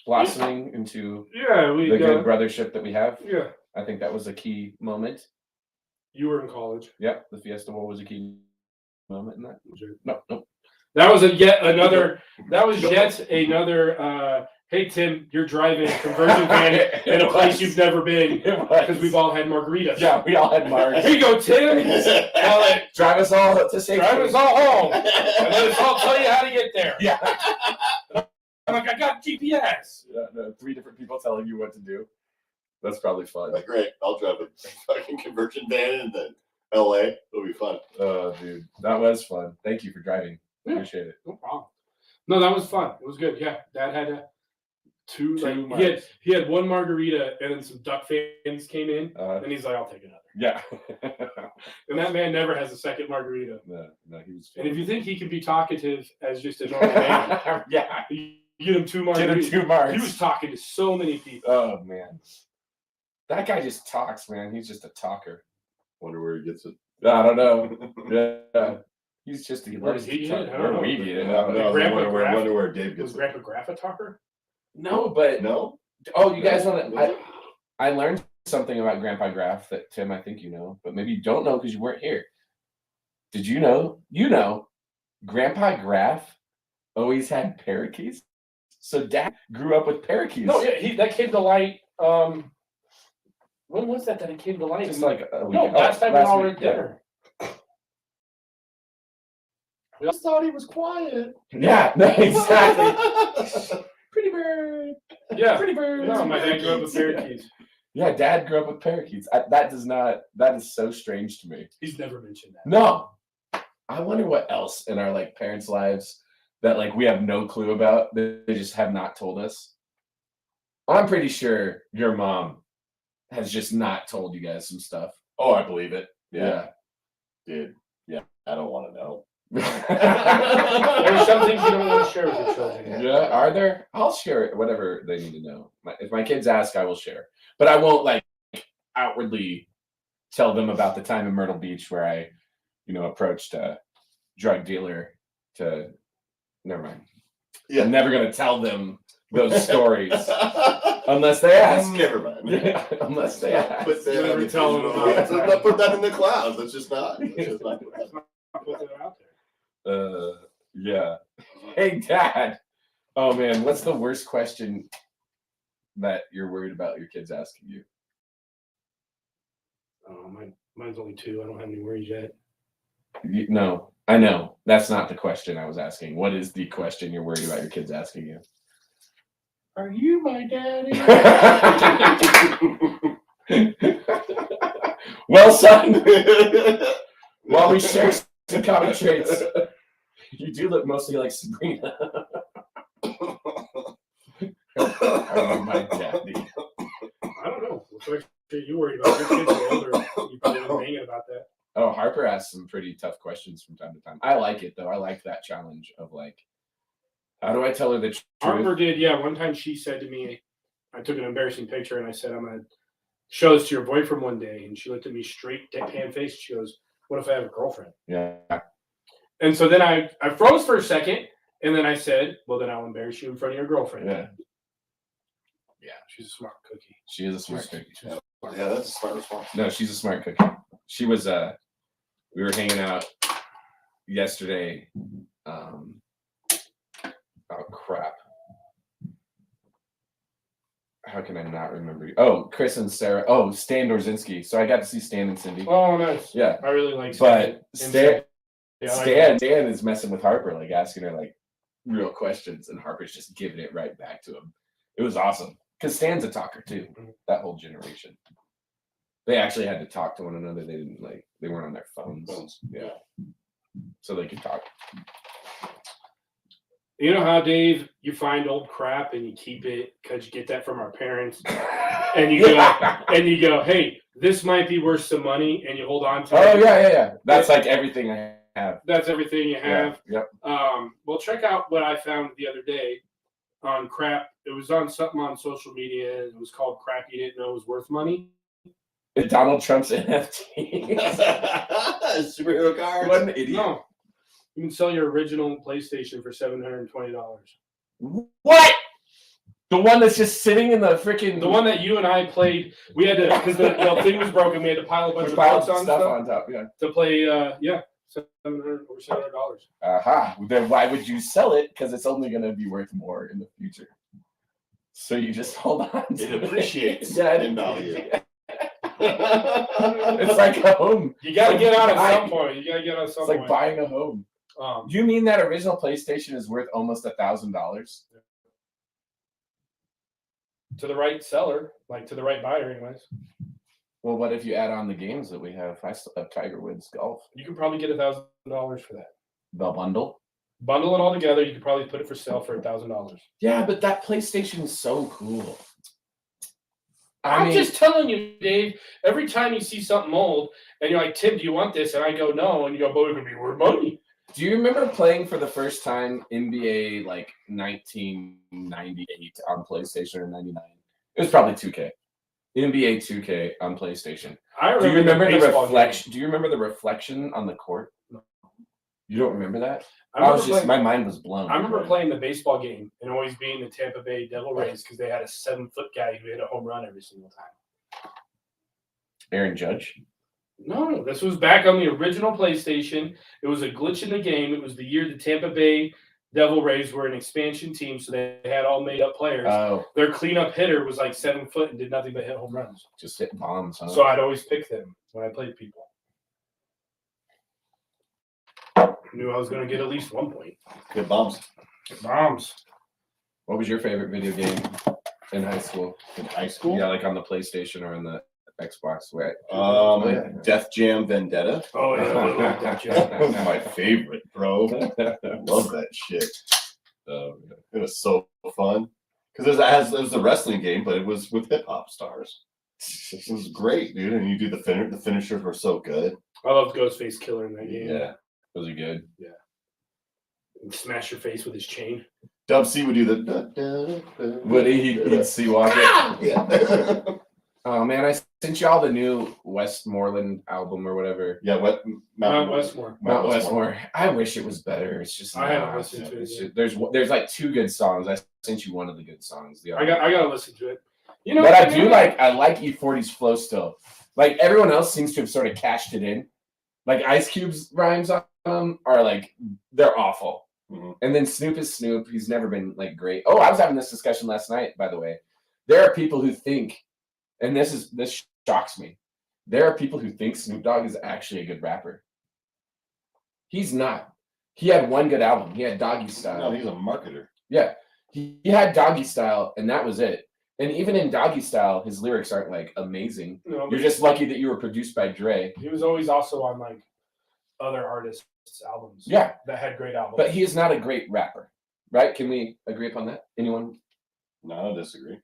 blossoming into Yeah, we the good brothership that we have. Yeah, I think that was a key moment. you were in college. Yep, the Fiesta Bowl was a key moment in that. No. That was yet another. Hey Tim, you're driving conversion van in a place you've never been because we've all had margaritas. Yeah, we all had Mars. Here you go, Tim. Drive us all to safety. Drive us all home, and let us all tell you how to get there. Yeah. I'm like, I got GPS. Yeah, no, 3 different people telling you what to do. That's probably fun. Like, great, I'll drive a fucking conversion van and then LA. It'll be fun. Oh, dude, that was fun. Thank you for driving. Yeah. Appreciate it. No problem. No, that was fun. It was good. Yeah, Dad had two. He had one margarita, and then some duck fans came in, and he's like, "I'll take another." Yeah. And that man never has a second margarita. No, he was. And if you think he can be talkative as just a normal man, yeah, you get him 2 margaritas. get him 2 Mars. He was talking to so many people. Oh man, that guy just talks, man. He's just a talker. Wonder where he gets it. I don't know. Yeah, he's just he Where loves did he to get talk. it? I don't Where know. we get it. No, I don't know. Grandpa Graff? wonder where Dave Was gets it. Grandpa Graff a talker? No, but No? oh, you guys want to? I learned something about Grandpa Graff that Tim, I think you know, but maybe you don't know because you weren't here. Did you know? Grandpa Graff always had parakeets. So Dad grew up with parakeets. No, yeah, that came to light. When was that it came to light? Just like a week. No, last time we all were week, at dinner. We just thought he was quiet. Yeah, no, exactly. Pretty bird. Yeah. Pretty bird. No, my dad grew up with parakeets. Yeah, Dad grew up with parakeets. That is so strange to me. He's never mentioned that. No. I wonder what else in our parents' lives that like we have no clue about. They just have not told us. I'm pretty sure your mom has just not told you guys some stuff. Oh, I believe it. Yeah. Dude. Yeah, I don't want to know. There are some things you don't want to share with your children. Yeah, are there? I'll share it, whatever they need to know. If my kids ask, I will share. But I won't like outwardly tell them about the time in Myrtle Beach where I, approached a drug dealer to. Never mind. Yeah. I'm never gonna tell them those stories unless they ask. Never mind. Yeah, unless they ask. Put that Never on the tell them digital- about it. Let's not put that in the clouds. Let's just not. Let's just not put that. Put that out there. Yeah. Hey, Dad. Oh man, what's the worst question that you're worried about your kids asking you? Oh, mine's only 2. I don't have any worries yet. No, I know that's not the question I was asking. What is the question you're worried about your kids asking you? Are you my daddy? Well, son, while we share some common traits, you do look mostly like Sabrina. Are you my daddy? I don't know. What sort of shit you worried about? Your kids are older. You probably been hanging about that. Oh, Harper asks some pretty tough questions from time to time. I like it though. I like that challenge of like, how do I tell her the truth? Harper did, yeah. One time she said to me, I took an embarrassing picture and I said, I'm going to show this to your boyfriend one day. And she looked at me straight, deadpan face. She goes, what if I have a girlfriend? Yeah. And so then I froze for a second. And then I said, well, then I'll embarrass you in front of your girlfriend. Yeah. Yeah, she's a smart cookie. She is a smart cookie. Yeah, that's a smart response. No, she's a smart cookie. She was we were hanging out yesterday. Oh crap. How can I not remember? Oh, Chris and Sarah. Oh, Stan Dorzinski. So I got to see Stan and Cindy. Oh, nice. Yeah. I really like But Stan. Yeah, I like Stan is messing with Harper, like asking her like real questions, and Harper's just giving it right back to him. It was awesome. Because Stan's a talker too. That whole generation. They actually had to talk to one another. They weren't on their phones. Yeah. So they could talk. You know how, Dave, you find old crap and you keep it because you get that from our parents, and you go, hey, this might be worth some money, and you hold on to it. Oh yeah. That's like everything I have. That's everything you have. Yeah. Yep. Well, check out what I found the other day on crap. It was on something on social media. It was called crap you didn't know was worth money. Donald Trump's NFT. Superhero cards. What an idiot. No. You can sell your original PlayStation for $720. What? The one that's just sitting in the freaking. The one that you and I played, we had to, because the thing was broken, we had to pile a bunch of parts on stuff on top. Yeah. to play. $700. Aha. Then why would you sell it? Because it's only going to be worth more in the future. So you just hold on. It appreciates Yeah, in value. It's like a home. You got to get out at Buying- some point. You got to get out at some It's like point. buying a home. You mean that original PlayStation is worth almost $1,000? To the right seller, like to the right buyer, anyways. Well, what if you add on the games that we have? I still have Tiger Woods Golf. You can probably get $1,000 for that. The bundle? Bundle it all together. You could probably put it for sale for $1,000. Yeah, but that PlayStation is so cool. I'm just telling you, Dave. Every time you see something old, and you're like, Tim, do you want this? And I go, no. And you go, but it could be worth money. Do you remember playing for the first time NBA like 1998 on PlayStation or 99? It was probably 2K. NBA 2K on PlayStation. Do you remember the reflection? Do you remember the reflection on the court? No. You don't remember that? My mind was blown. I remember playing the baseball game and always being the Tampa Bay Devil Rays because they had a 7-foot guy who hit a home run every single time. Aaron Judge. No, this was back on the original PlayStation. It was a glitch in the game. It was the year the Tampa Bay Devil Rays were an expansion team, so they had all made-up players. Oh, Their cleanup hitter was like 7 foot and did nothing but hit home runs. just hit bombs, huh? So I'd always pick them when I played people. Knew I was going to get at least 1 point. Good bombs. Bombs. What was your favorite video game in high school? In high school? Yeah, like on the PlayStation or on the Xbox? Wait. Def Jam Vendetta. Oh yeah, That was my favorite, bro. Love that shit. It was so fun because it was a wrestling game, but it was with hip hop stars. It was great, dude. And you do the finishers were so good. I loved Ghostface Killer in that game. Yeah, those are good. Yeah. And smash your face with his chain. Dub C would do the. Would he'd see walk it? Yeah. Oh man, I sent you all the new Westmoreland album or whatever. Yeah, Mount Westmore. Mount Westmore. I wish it was better. It's just I haven't not. listened to it It's yet. just- there's like 2 good songs. I sent you one of the good songs. The I gotta listen to it. You know, but I like E40's flow still. Like everyone else seems to have sort of cashed it in. Like Ice Cube's rhymes on them are like they're awful. Mhm. And then Snoop is Snoop. He's never been like great. Oh, I was having this discussion last night, by the way. There are people who think, and this shocks me. There are people who think Snoop Dogg is actually a good rapper. He's not. He had one good album. He had Doggy Style. No, he's a marketer. Yeah. He had Doggy Style, and that was it. And even in Doggy Style, his lyrics aren't like amazing. No, You're just lucky that you were produced by Dre. he was always also on like other artists' albums. Yeah. That had great albums. But he is not a great rapper, right? Can we agree upon that? Anyone? No, I disagree.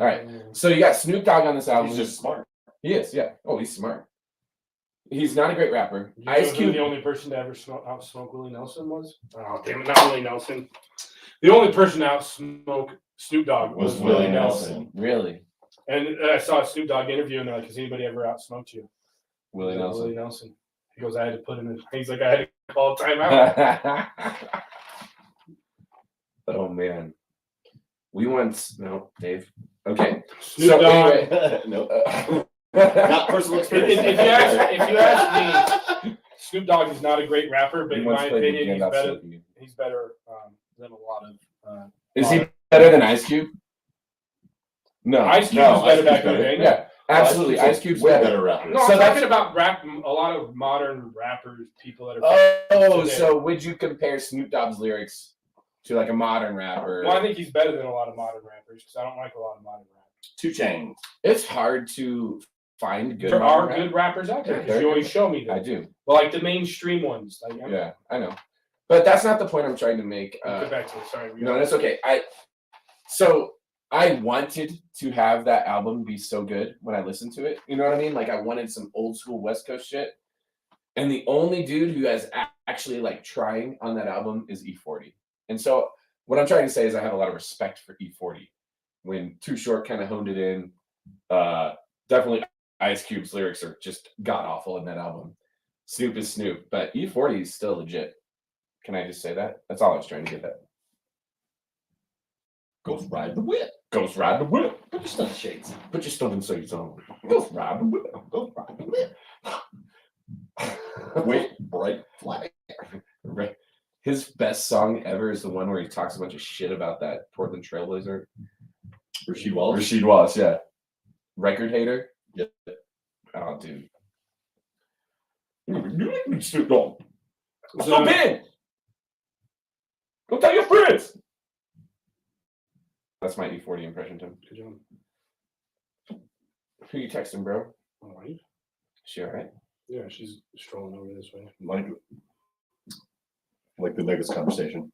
All right. So you got Snoop Dogg on this album. He's just smart. He is, yeah. Oh, he's smart. He's not a great rapper. You know Ice who Cube. the only person to ever outsmoke Willie Nelson was? Oh, damn it, not Willie Nelson. The only person to outsmoke Snoop Dogg was Willie Nelson. Really? And I saw a Snoop Dogg interview, and they're like, "Has anybody ever outsmoked you?" Willie Nelson. Willie Nelson. He goes, "I had to put him in." He's like, "I had to call timeout." Oh man. We once Dave. Okay. Snoop Dogg. Anyway, No. Not personal experience. If you ask me, Snoop Dogg is not a great rapper, but he in once my played the opinion, game he's about better. smoking. He's better than a lot of. Is he better than Ice Cube? No. Ice Cube no, is better Ice back Cube's then, better. ain't it? Yeah, absolutely. Ice Cube's way better. better rapper. No, So I'm that's- talking about rap. A lot of modern rappers, people that are. Oh, today. so would you compare Snoop Dogg's lyrics to like a modern rapper? Well, I think he's better than a lot of modern rappers because I don't like a lot of modern rappers. 2 Chainz. It's hard to find good. There are modern good rap. rappers out there Yeah, because there you are always good. show me I them. do. But like the mainstream ones, like Yeah, I know. But that's not the point I'm trying to make. Get back to it. Sorry. No, that's okay. I wanted to have that album be so good when I listened to it. You know what I mean? Like I wanted some old school West Coast shit. And the only dude who has actually like trying on that album is E40. And so what I'm trying to say is I have a lot of respect for E40. When Too Short kind of honed it in, definitely Ice Cube's lyrics are just god awful in that album. Snoop is Snoop, but E40 is still legit. Can I just say that? That's all I was trying to get at. Goes ride the whip. Goes ride the whip. Put your stuff shades. Put your stuff in shades on. Goes ride the whip. Goes ride the whip. Wait, bright flag. Right. His best song ever is the one where he talks a bunch of shit about that Portland Trailblazer. Rasheed Wallace. Rasheed Wallace, yeah. Record hater? Yeah. Oh, dude. Snoop Dogg. Stop in! Go tell your friends! That's my E40 impression, Tim. Good job. Who you texting, bro? All right. She all right? Yeah, she's strolling over this way. Like the Nuggs conversation.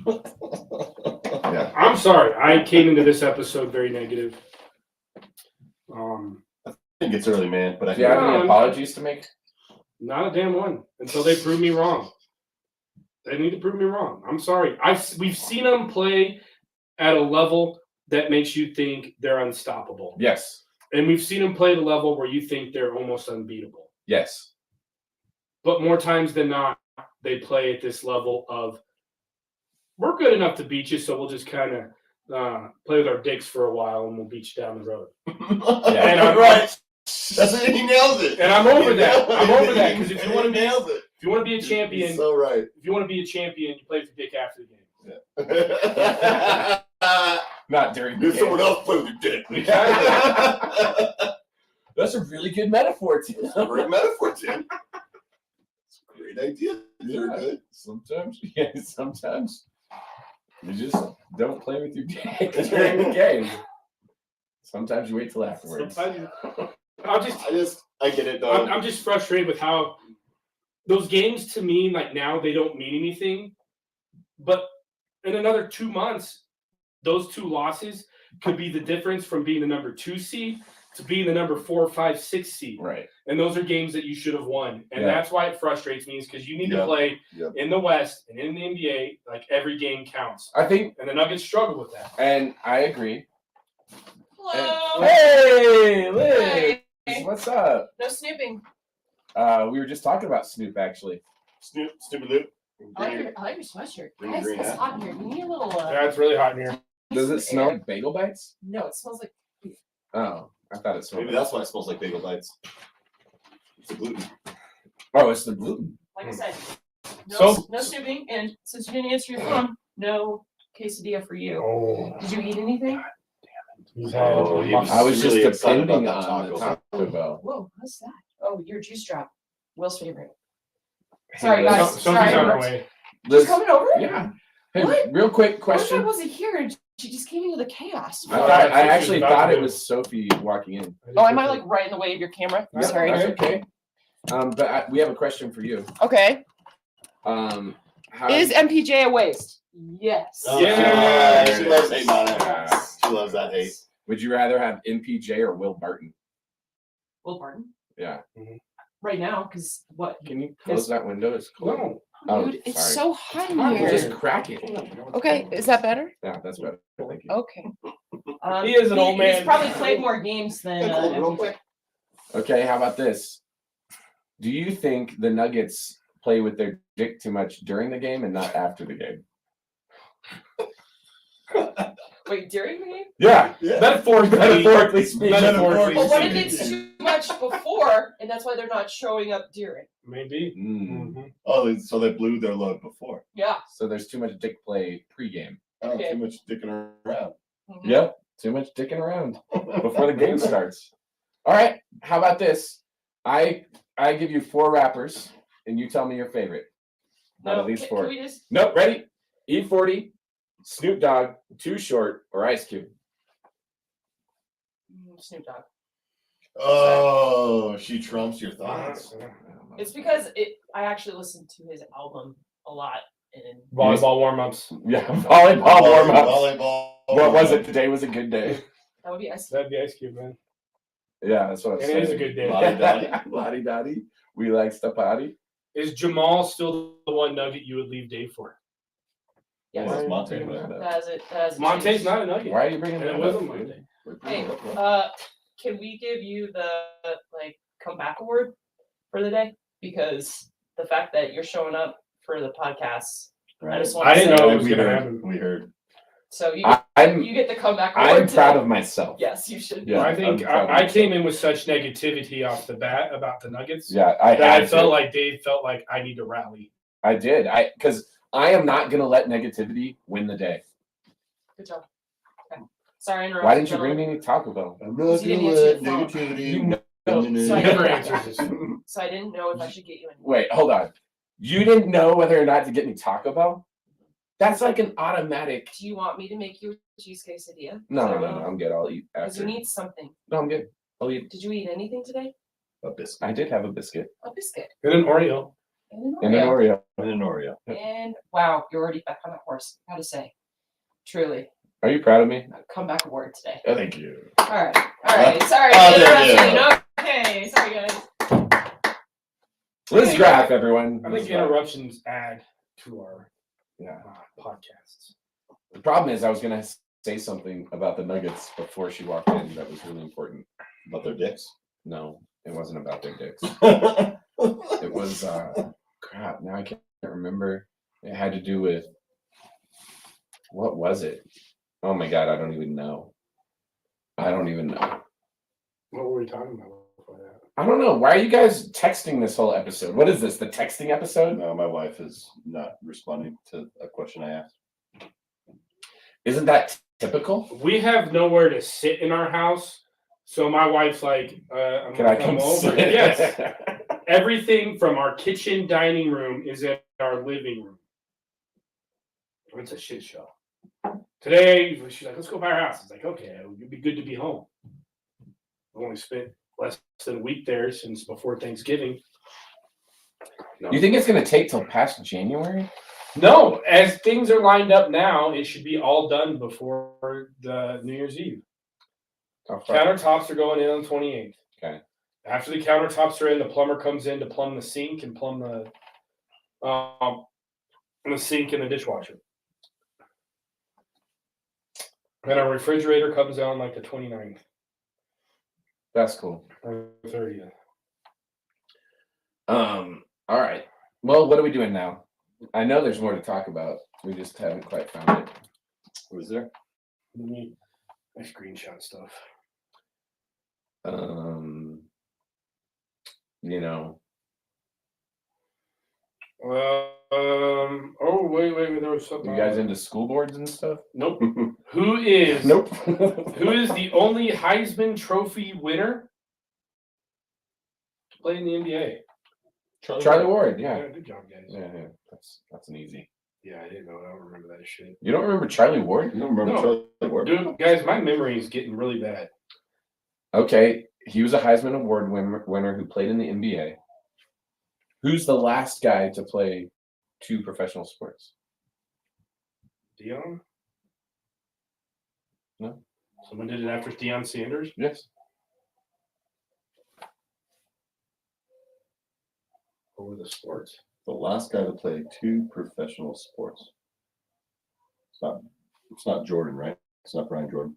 Yeah. I'm sorry. I came into this episode very negative. I think it's early, man, but I Do you have Yeah. any apologies to make? Not a damn one until they prove me wrong. They need to prove me wrong. I'm sorry. We've seen them play at a level that makes you think they're unstoppable. Yes. And we've seen them play at a level where you think they're almost unbeatable. Yes. But more times than not, they play at this level of, we're good enough to beat you, so we'll just kind of play with our dicks for a while and we'll beat you down the road. Yeah, And I'm right. That's it. He nails it. And I'm over that. I'm over that because if you want to nails it. If you want to be a champion, He's so right. if you want to be a champion, you play with your dick after the game. Not during the Let game. someone else play with your dick. That's a really good metaphor, Tim. Great metaphor, Tim. It's a great idea. You're Yeah. good. Sometimes, yeah, sometimes you just don't play with your dick during the game. Sometimes you wait till afterwards. Sometimes I get it though. I'm just frustrated with how those games to me, like now, they don't mean anything. But in another 2 months, those 2 losses could be the difference from being the number 2 seed to being the number 4, 5, 6 seed. Right. And those are games that you should have won. And that's why it frustrates me, is because you need to Yep. play Yep. in the West and in the NBA, like every game counts. I think, And the Nuggets struggle with that. and I agree. Hello. Hey, Liz, Hey. what's up? No snooping. We were just talking about Snoop, actually. Snoop, stupid loop. I like your sweatshirt. Green, Guys, green it's hat. hot in here. You need a little. Yeah, it's really hot in here. Does it some smell air. like bagel bites? No, it smells like. Oh, I thought it smelled. Maybe that's why it smells like bagel bites. It's the gluten. Oh, it's the gluten. Like I said, So- no snooping. And since you didn't answer your phone, no quesadilla for you. Oh, Did you eat anything? he's had Oh, he was I was really just excited depending about that on the taco. Taco Bell. Whoa, what's that? Oh, your juice drop. Will's favorite. Hey, Sorry, Liz. guys. Sophie's Sorry. on her way. She's Liz, coming over? yeah. Hey, What? real quick What if I question. wasn't here and she just came into the chaos? I, Oh, thought, that's I what she was actually about thought to it do. was Sophie walking in. Oh, am I like right in the way of your camera? Yeah, Sorry. That's okay. But we have a question for you. Okay. How Is MPJ a waste? Yes. Oh, Yeah. She loves hating on it. Yeah. She loves that hate. Would you rather have MPJ or Will Barton? Will Barton. Yeah. Right now, because what? Can you close that window? It's closed. No. Oh, Dude, it's sorry. so hot in Hot here. Just crack it. Okay, is that better? Yeah, that's better. Thank you. Okay. He is an old man. He's probably played more games than. Real quick. Okay, how about this? Do you think the Nuggets play with their dick too much during the game and not after the game? Wait, during the game? Yeah. Yeah. Metaphorically speaking. Metaphorically But what if speaking. it's too much before, and that's why they're not showing up during? Maybe. Mm. Mhm. Oh, so they blew their load before. Yeah. So there's too much dick play pregame. Oh, Okay. too much dicking around. Mhm. Yep. Too much dicking around before the game starts. All right. How about this? I give you 4 rappers and you tell me your favorite. Out of these can 4. we just? Nope. Ready? E40, Snoop Dogg, Too Short, or Ice Cube. Snoop Dogg. Oh, she trumps your thoughts. It's because I actually listened to his album a lot, and Volleyball warm-ups. Yeah, volleyball warm-ups. Volleyball. What was it? Today was a good day. that would be Ice. That'd be Ice Cube, man. Yeah, that's what I'm And saying. it is a good day. Lottie-dottie. Lottie-dottie. We like the party. Is Jamal still the one Nugget you would leave Dave for? Yes. Well, it's Monte, Bring but- that up. That is it. That is it. Monte's not a Nugget. Why are you bringing And that it up? wasn't Monte. Hey, can we give you the comeback award for the day? Because the fact that you're showing up for the podcast, I just want I to didn't say. know it was we gonna heard. happen. We heard. So you I'm you get the comeback award. I'm proud today. of myself. Yes, you should. Yeah, I think I'm proud of I myself. came in with such negativity off the bat about the Nuggets Yeah, I that I had felt to. like Dave felt like I need to rally. I did. Because I am not gonna let negativity win the day. Good job. Okay. Sorry, I interrupted. Why didn't you bring me gentlemen. any Taco Bell? I'm not You didn't gonna answer let your phone. negativity. You know- So I Never didn't- answers this. So I didn't know if I should get you any. Wait, hold on. You didn't know whether or not to get me Taco Bell? That's like an automatic. Do you want me to make you a cheese quesadilla? No, I'm good. I'll eat Because you after. need something. No, I'm good. I'll eat. Did you eat anything today? A biscuit I did have a biscuit A biscuit And an Oreo. and an and an Oreo. Oreo. and an Oreo. And wow, you're already back on that horse. Gotta say, truly, Are you proud of me? a comeback award today. Oh, thank you. All right, sorry, Oh, there you interruption. Okay, sorry guys. Liz Graff, everyone. I Liz think Graff. interruptions add to our Yeah. podcasts. The problem is, I was gonna say something about the Nuggets before she walked in. That was really important. About their dicks. No, it wasn't about their dicks. Oh, It was crap. Now I can't remember. It had to do with what was it? Oh my god, I don't even know. I don't even know. What were we talking about before that? I don't know. Why are you guys texting this whole episode? What is this? The texting episode? No, my wife is not responding to a question I asked. Isn't that typical? We have nowhere to sit in our house, so my wife's like, I'm Can gonna I come over. sit? Yes. Everything from our kitchen dining room is in our living room. It's a shit show. Today, she's like, let's go by our house. It's like, okay, it'd be good to be home. I only spent less than a week there since before Thanksgiving. No. You think it's going to take till past January? No, as things are lined up now, it should be all done before the New Year's Eve. How far? Countertops are going in on the 28th. Okay. After the countertops are in, the plumber comes in to plumb the sink and plumb the sink and the dishwasher. And our refrigerator comes out on like the 29th. That's cool. Or 30th. All right. Well, what are we doing now? I know there's more to talk about. We just haven't quite found it. What is there? I screenshot stuff. You know. Oh wait, there was something. You guys into school boards and stuff? Nope. Who is Nope. who is the only Heisman Trophy winner to play in the NBA? Charlie Ward, yeah. Good job, guys. Yeah. That's an easy. Yeah, I didn't know. I don't remember that shit. You don't remember Charlie Ward? You don't remember No. Charlie Ward? Dude, guys, my memory is getting really bad. Okay, he was a Heisman Award winner who played in the NBA. Who's the last guy to play 2 professional sports? Deion? No. Someone did it after Deion Sanders? Yes. What were the sports? The last guy to play 2 professional sports. It's not Jordan, right? It's not Brian Jordan.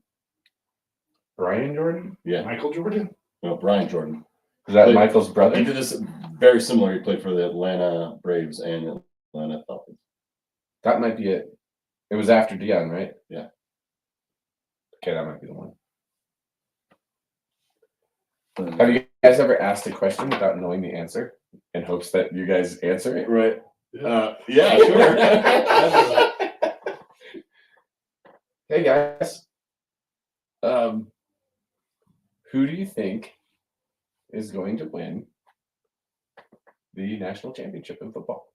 Brian Jordan? Yeah. Michael Jordan? No, Brian Jordan. Is that Played- Michael's brother? He did this very similar. He played for the Atlanta Braves and Atlanta Falcons. That might be it. It was after Deion, right? Yeah. Okay, that might be the one. Have you guys ever asked a question without knowing the answer in hopes that you guys answer it? Right. Yeah, sure. Hey guys, who do you think is going to win the national championship in football?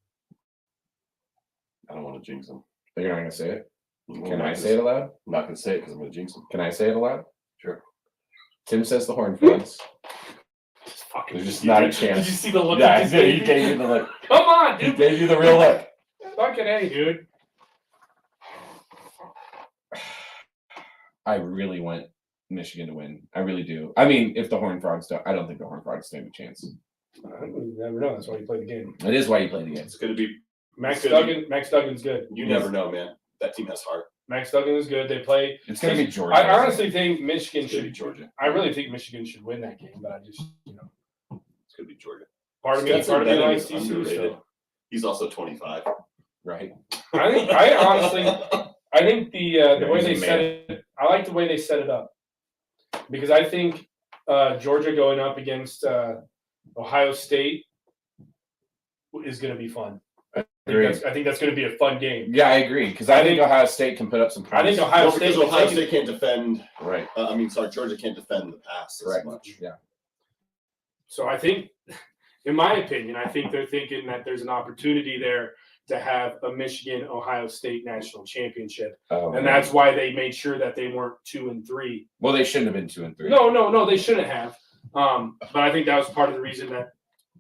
I don't want to jinx him. You're not going to say it? I'm Can not I gonna say it aloud? I'm not going to say it because I'm going to jinx him. Can I say it aloud? Sure. Tim says the Horned Frogs. Fucking There's just not a Did chance. you see the look? Yeah, at this he baby? gave you the look. Come on, He dude. gave you the real look. Fucking A, dude. I really want Michigan to win. I really do. I mean, if the Horned Frogs don't, I don't think the Horned Frogs stand a chance. You never know. That's why you play the game. It is why you play the game. It's going to be, Max It's gonna Duggan's good. you never know, man. That team has heart. Max Duggan is good. They play. It's going to be Georgia. I honestly think Michigan It's going to be should. Georgia. I really think Michigan should win that game, but I just, It's going to be Georgia. part of me Stetson Bennett likes is TCU underrated. still. He's also 25. Right. I honestly, I think the way he's they a set man. it. I like the way they set it up because I think Georgia going up against Ohio State is going to be fun. I think that's going to be a fun game. Yeah, I agree. Because I think Ohio State can put up some points. I think Ohio No, State. because Ohio State can't defend. Right. Georgia can't defend the pass as Correct. much. Yeah. So I think, in my opinion, I think they're thinking that there's an opportunity there to have a Michigan-Ohio State national championship, Oh, and man. that's why they made sure that they weren't 2 and 3. Well, they shouldn't have been 2 and 3. No, they shouldn't have. But I think that was part of the reason that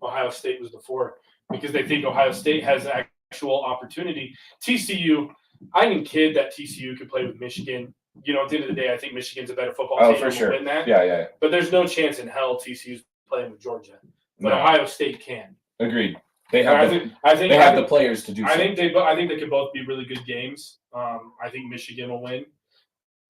Ohio State was before, because they think Ohio State has actual opportunity. TCU, I didn't kid that TCU could play with Michigan. At the end of the day, I think Michigan's a better football Oh, team for and will sure. win that. Yeah. But there's no chance in hell TCU's playing with Georgia. But No. Ohio State can. Agreed. They I have think they have the players to do so. I think they could both be really good games. I think Michigan will win.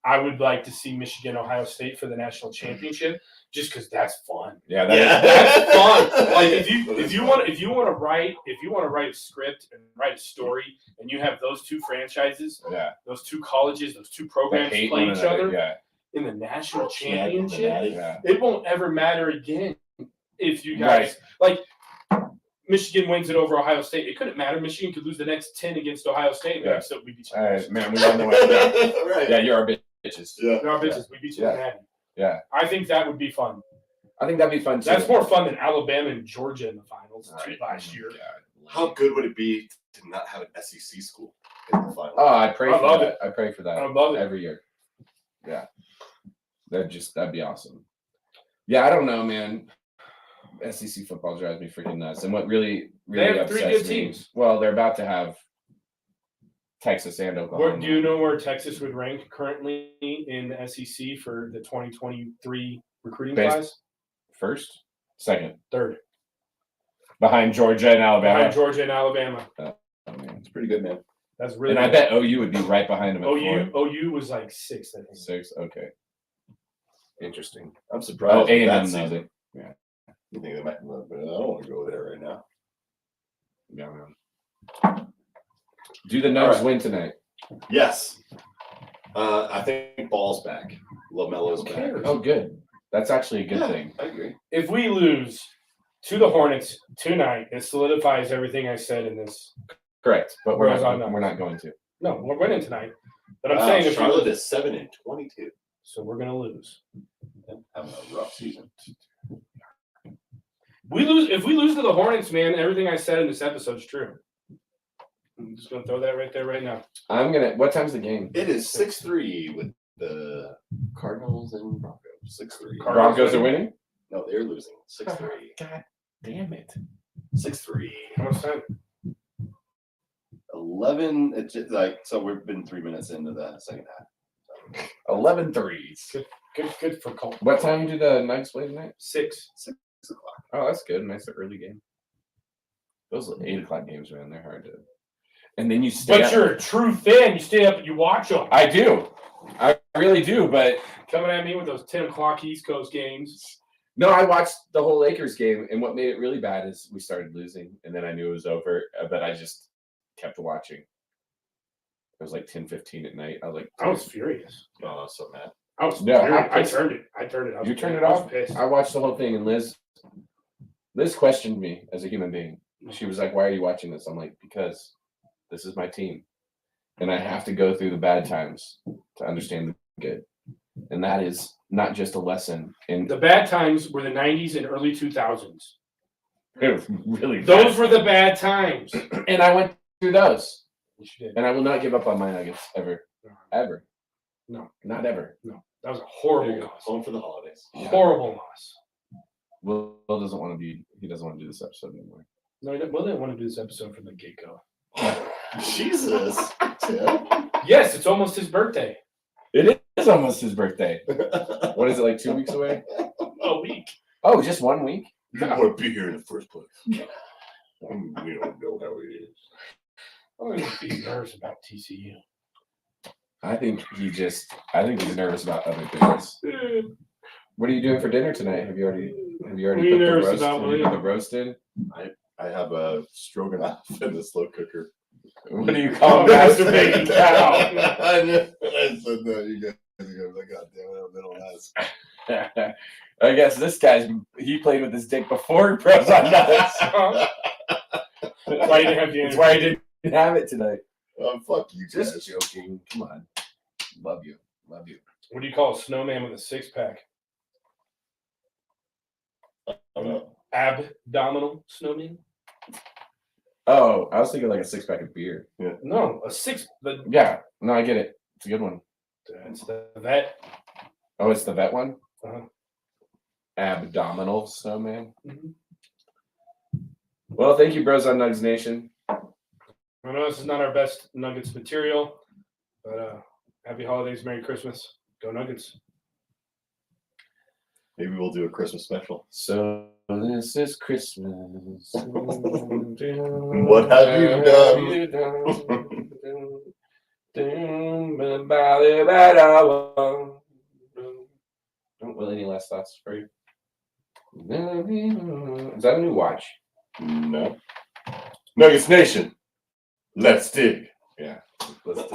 I would like to see Michigan Ohio State for the national championship, just because that's fun. Yeah, That's fun. Like if you want to write a script and write a story, and you have those 2 franchises, yeah. those 2 colleges, those 2 They programs hate play one each another. other Yeah. in the national Yeah, championship, Yeah. it won't ever matter again if you guys like. Michigan wins it over Ohio State. It couldn't matter. Michigan could lose the next 10 against Ohio State. Yeah. So we beat you. All right, man, we're on the way. Yeah, Right. yeah, you're our bitches. Yeah. No, bitches. We beat you. Yeah. in Natty. Yeah. I think that would be fun. I think that'd be fun too. That's more fun than Alabama and Georgia in the finals Right. last year. How good would it be to not have an SEC school in the final? Oh, I pray I for love that. I pray for that I love it. every year. Yeah. That'd be awesome. Yeah, I don't know, man. SEC football drives me freaking nuts. And what really They have three upsets good me, teams. well, they're about to have Texas and Oklahoma. Do you know where Texas would rank currently in the SEC for the 2023 recruiting class? First? Second? Third. Behind Georgia and Alabama? Behind Georgia and Alabama. Oh, man. It's pretty good, man. That's really And I good. bet OU would be right behind them at OU was like sixth, I think. 6. Okay. Interesting. I'm surprised. A&M that though. season. You think they might, but I don't want to go there right now. Yeah, man. Do the Nuggs right. win tonight? Yes. I think Ball's back. LaMelo's back. cares? Oh, good. That's actually a good thing. I agree. If we lose to the Hornets tonight, it solidifies everything I said in this. Correct. But we're Whereas I'm not. not going to. No, we're winning tonight. But I'm Wow, saying if we Charlotte lose, is 7-22. so we're gonna lose. Having a rough season. If we lose to the Hornets, man, everything I said in this episode is true. I'm just gonna throw that right there right now. What time's the game? It is 6-3 with the Cardinals and Broncos. 6-3. Broncos are winning? No, they're losing. 6-3. God damn it. 6-3. How much time? 11. It's just like so. We've been 3 minutes into the second half. 11 threes. Good for Colt. What time do the Nuggs play tonight? 6. 6 o'clock. Oh, that's good. Nice early game. Those 8 o'clock games, man, they're hard to. And then you stay But up. you're a true fan. You stay up and you watch them. I do. I really do. But Coming at me with those 10 o'clock East Coast games. no, I watched the whole Lakers game. And what made it really bad is we started losing. And then I knew it was over. But I just kept watching. It was like 10:15 at night. I was like, I was furious. Oh, I was so mad. I was Yeah, furious. I I turned it. I was You turned it I was off? pissed. I watched the whole thing, and Liz questioned me as a human being. She was like, "Why are you watching this?" I'm like, "Because this is my team, and I have to go through the bad times to understand the good." And that is not just a lesson in The bad times were the 90s and early 2000s. really. Those were the bad times. and I went through those, Yes, you did. and I will not give up on my Nuggets ever, ever. No. Not ever. No, that was a There horrible you go. loss. Home for the holidays. Horrible loss. Will doesn't want to be. He doesn't want to do this episode anymore. No, Will didn't want to do this episode from the get-go. Jesus. Tim. Yes, it's almost his birthday. It is almost his birthday. What is it, like 2 weeks away? A week. Oh, just 1 week? You didn't want to be here in the first place. We don't know how it is. I'm going to be nervous about TCU. I think he's nervous about other things. What are you doing for dinner tonight? Have you already What are put you the nervous roast, about, have you William? put the roast in? I have a stroganoff in the slow cooker. What do you call Master that? Baking Cow. I knew. I said that. You guys are going to be like, God damn it, I'm ask. I guess this he played with his dick before Pros on Nuts. That's why you didn't have the That's why he didn't have it tonight. Fuck you, Just guys. joking. Come on. Love you. Love you. What do you call a snowman with a six-pack? Abdominal snowman? Oh, I was thinking like a 6-pack of beer. No, a six. Yeah. No, I get it. It's a good one. It's the vet. Oh, it's the vet one? Uh-huh. Abdominal snowman. Mhm. Well, thank you, Bros on Nugs Nation. I know this is not our best Nuggets material, but happy holidays, Merry Christmas. Go Nuggets. Maybe we'll do a Christmas special. So this is Christmas. What have you Will, any last thoughts for you? Is that a new watch? No. Nuggets Nation. Let's dig. Yeah. Let's